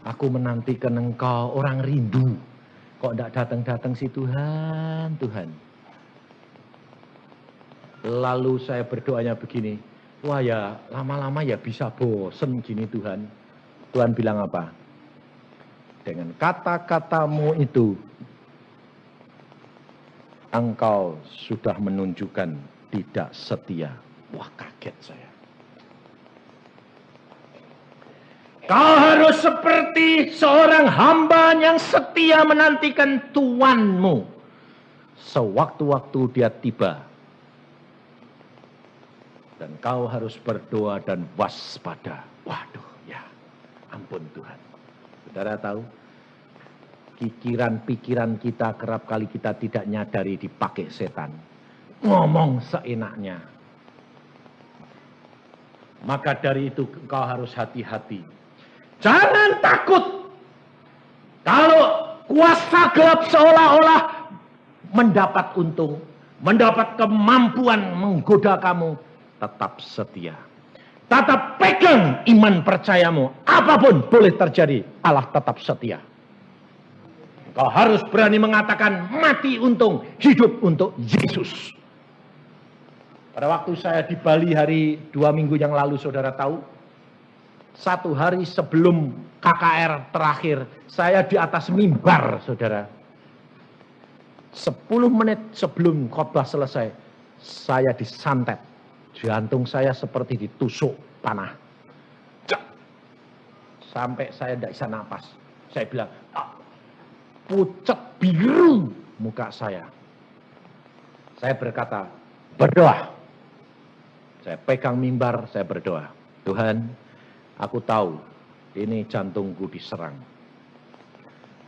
aku menantikan Engkau, orang rindu. Kok tidak datang-datang sih Tuhan. Lalu saya berdoanya begini, wah ya lama-lama ya bisa bosen gini Tuhan. Tuhan bilang apa? Dengan kata-katamu itu, engkau sudah menunjukkan tidak setia. Wah, kaget saya. Kau harus seperti seorang hamba yang setia menantikan Tuanmu. Sewaktu-waktu dia tiba. Dan kau harus berdoa dan waspada. Waduh, ya ampun Tuhan. Saudara tahu? Pikiran-pikiran kita kerap kali kita tidak nyadari dipakai setan. Ngomong seenaknya. Maka dari itu engkau harus hati-hati. Jangan takut. Kalau kuasa gelap seolah-olah mendapat untung. Mendapat kemampuan menggoda kamu. Tetap setia. Tetap pegang iman percayamu. Apapun boleh terjadi. Allah tetap setia. Kau harus berani mengatakan mati untung, hidup untuk Yesus. Pada waktu saya di Bali hari 2 minggu yang lalu, saudara tahu, 1 hari sebelum KKR terakhir, saya di atas mimbar, saudara. 10 menit sebelum khotbah selesai, saya disantet. Jantung saya seperti ditusuk panah. Sampai saya tidak bisa napas. Saya bilang, pucat biru muka saya. Saya berkata, berdoa. Saya pegang mimbar, saya berdoa. Tuhan, aku tahu ini jantungku diserang.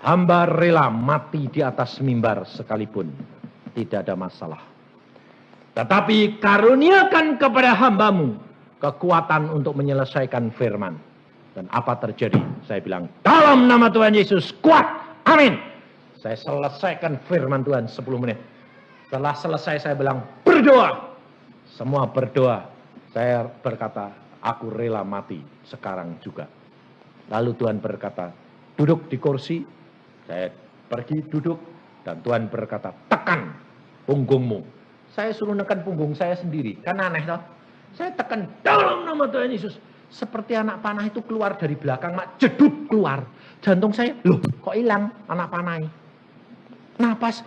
Hamba rela mati di atas mimbar sekalipun. Tidak ada masalah. Tetapi karuniakan kepada hambamu kekuatan untuk menyelesaikan firman. Dan apa terjadi? Saya bilang, dalam nama Tuhan Yesus, kuat. Amin. Saya selesaikan firman Tuhan 10 menit. Setelah selesai saya bilang, berdoa. Semua berdoa. Saya berkata, aku rela mati sekarang juga. Lalu Tuhan berkata, duduk di kursi. Saya pergi duduk dan Tuhan berkata, tekan punggungmu. Saya suruh nekan punggung saya sendiri. Kan aneh toh? Saya tekan dalam nama Tuhan Yesus. Seperti anak panah itu keluar dari belakang, mak jedut keluar. Jantung saya, loh kok hilang anak panah? Napas,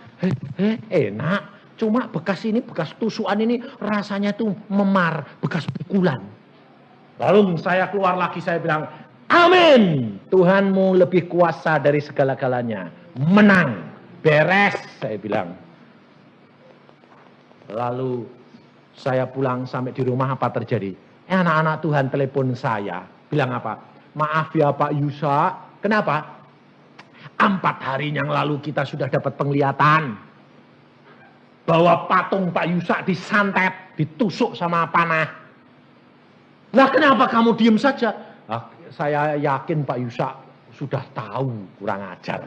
enak. Cuma bekas ini, bekas tusukan ini rasanya tuh memar, bekas pukulan. Lalu saya keluar lagi, saya bilang, amin. Tuhanmu lebih kuasa dari segala-galanya. Menang. Beres, saya bilang. Lalu saya pulang sampai di rumah, apa terjadi? Anak-anak Tuhan telepon saya. Bilang apa? Maaf ya Pak Yusa. Kenapa? 4 hari yang lalu kita sudah dapat penglihatan. Bahwa patung Pak Yusa disantet, ditusuk sama panah. Lah kenapa kamu diem saja? Saya yakin Pak Yusa sudah tahu, kurang ajar.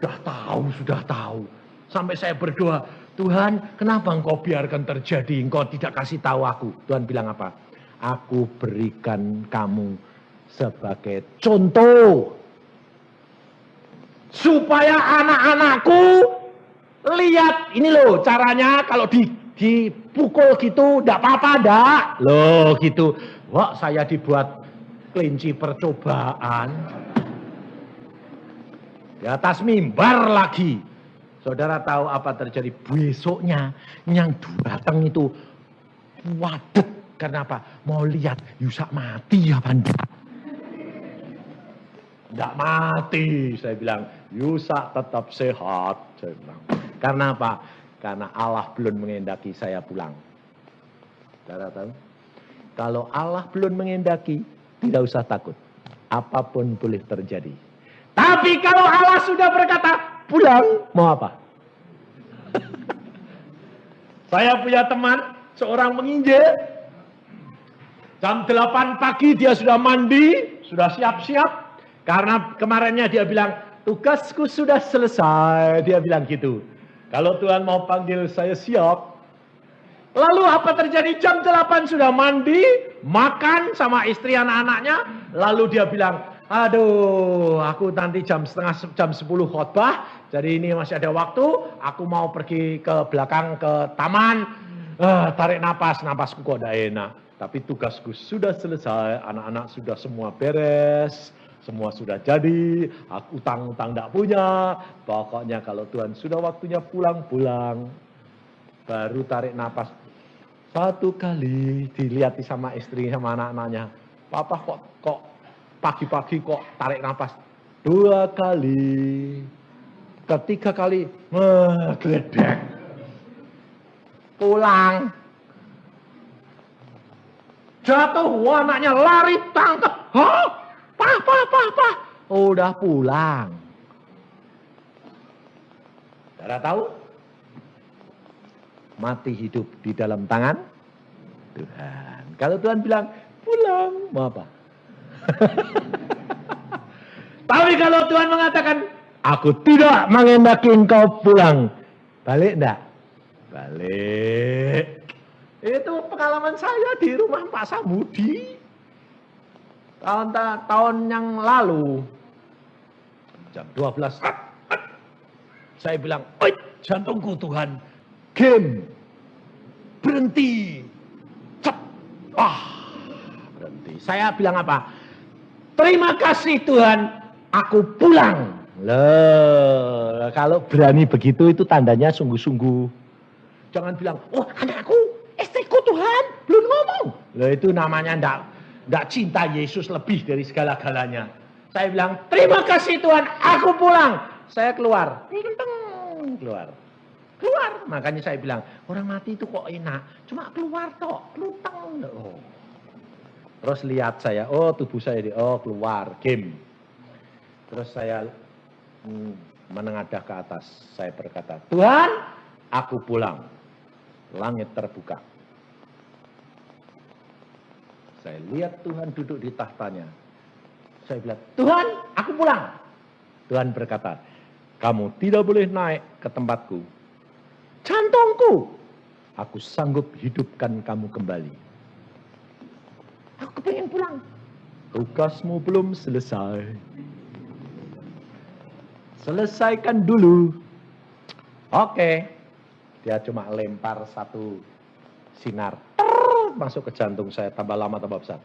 Sudah tahu. Sampai saya berdoa, Tuhan kenapa engkau biarkan terjadi, engkau tidak kasih tahu aku. Tuhan bilang apa? Aku berikan kamu sebagai contoh. Supaya anak-anakku lihat, ini loh caranya kalau dipukul gitu, enggak apa-apa, enggak. Loh gitu. Wah, saya dibuat kelinci percobaan. Di atas mimbar lagi. Saudara tahu apa terjadi besoknya? Yang datang itu wadet. Kenapa? Mau lihat Yusak mati apa enggak? Enggak mati, saya bilang. Yusak tetap sehat, saya bilang. Karena apa? Karena Allah belum mengendaki saya pulang. Saudara tahu? Kalau Allah belum mengendaki, tidak usah takut. Apapun boleh terjadi. Tapi kalau Allah sudah berkata, pulang, mau apa? Saya punya teman, seorang penginjil. Jam 8 pagi dia sudah mandi, sudah siap-siap. Karena kemarinnya dia bilang, tugasku sudah selesai. Dia bilang gitu. Kalau Tuhan mau panggil saya siap. Lalu apa terjadi? Jam 8 sudah mandi, makan sama istri anak-anaknya. Lalu dia bilang, aduh aku nanti jam 10 khotbah. Jadi ini masih ada waktu. Aku mau pergi ke belakang ke taman. Tarik napasku kok tidak enak. Tapi tugasku sudah selesai. Anak-anak sudah semua beres. Semua sudah jadi. Aku utang-utang tidak punya. Pokoknya kalau Tuhan sudah waktunya pulang-pulang. Baru tarik napas. 1 kali dilihat sama istri sama anak-anaknya. Papa kok pagi-pagi kok tarik napas. 2 kali. Ketiga kali. Geledek. Pulang. Jatuh. Anaknya lari tangkap. Hah? Papa. Udah pulang. Saudara tahu? Mati hidup di dalam tangan Tuhan. Kalau Tuhan bilang, pulang, mau apa? Tapi kalau Tuhan mengatakan, aku tidak mengendaki engkau pulang. Balik enggak? Balik. Itu pengalaman saya di rumah Pak Samudi. Tahun yang lalu. Jam 12. Saya bilang, jantungku Tuhan. Game. Berhenti. Cep. Berhenti. Saya bilang apa? Terima kasih Tuhan, aku pulang. Loh, kalau berani begitu itu tandanya sungguh-sungguh. Jangan bilang, oh anakku, istriku Tuhan, belum ngomong. Loh itu namanya enggak cinta Yesus lebih dari segala-galanya. Saya bilang, terima kasih Tuhan, aku pulang. Saya keluar. Keluar. Makanya saya bilang, orang mati itu kok enak. Cuma keluar tok, lutang. Oh. Terus lihat saya, tubuh saya keluar, game. Terus saya menengadah ke atas. Saya berkata, Tuhan, aku pulang. Langit terbuka. Saya lihat Tuhan duduk di tahtanya. Saya bilang, Tuhan, aku pulang. Tuhan berkata, kamu tidak boleh naik ke tempatku. Jantungku, aku sanggup hidupkan kamu kembali. Aku pengen pulang. Tugasmu belum selesai. Selesaikan dulu. Oke. Dia cuma lempar satu sinar. Masuk ke jantung saya. Tambah lama tambah besar.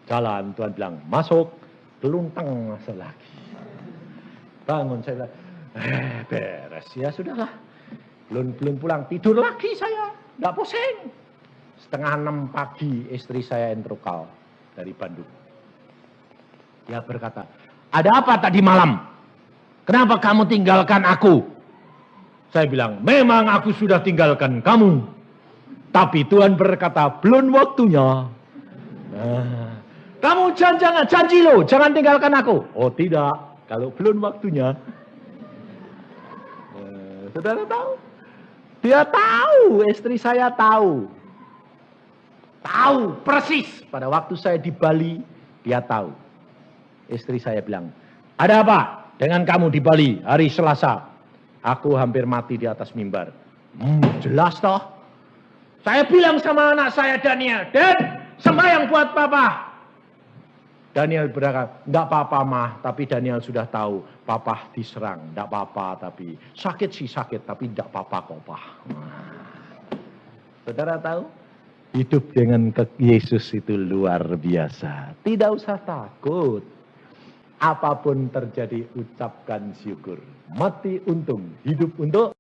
Jalan. Tuhan bilang, masuk. Geluntang masuk lagi. Bangun saya bilang, beres. Ya sudahlah. Belum pulang. Tidur lagi saya. Nggak pusing. 5:30 pagi istri saya entrokal dari Bandung. Dia berkata, ada apa tadi malam? Kenapa kamu tinggalkan aku? Saya bilang, memang aku sudah tinggalkan kamu. Tapi Tuhan berkata, belum waktunya. Nah, kamu janji loh, jangan tinggalkan aku. Oh tidak, kalau belum waktunya. Saudara tahu? Dia tahu, istri saya tahu. Tahu persis pada waktu saya di Bali, dia tahu. Istri saya bilang, ada apa dengan kamu di Bali hari Selasa? Aku hampir mati di atas mimbar. Jelas toh. Saya bilang sama anak saya Daniel, Dan, sembahyang buat papa. Daniel berkata, enggak apa-apa mah, tapi Daniel sudah tahu, papa diserang. Enggak apa-apa, tapi sakit sih sakit, tapi enggak apa-apa kok pak. Saudara tahu? Hidup dengan Yesus itu luar biasa. Tidak usah takut. Apapun terjadi, ucapkan syukur. Mati untung, hidup untuk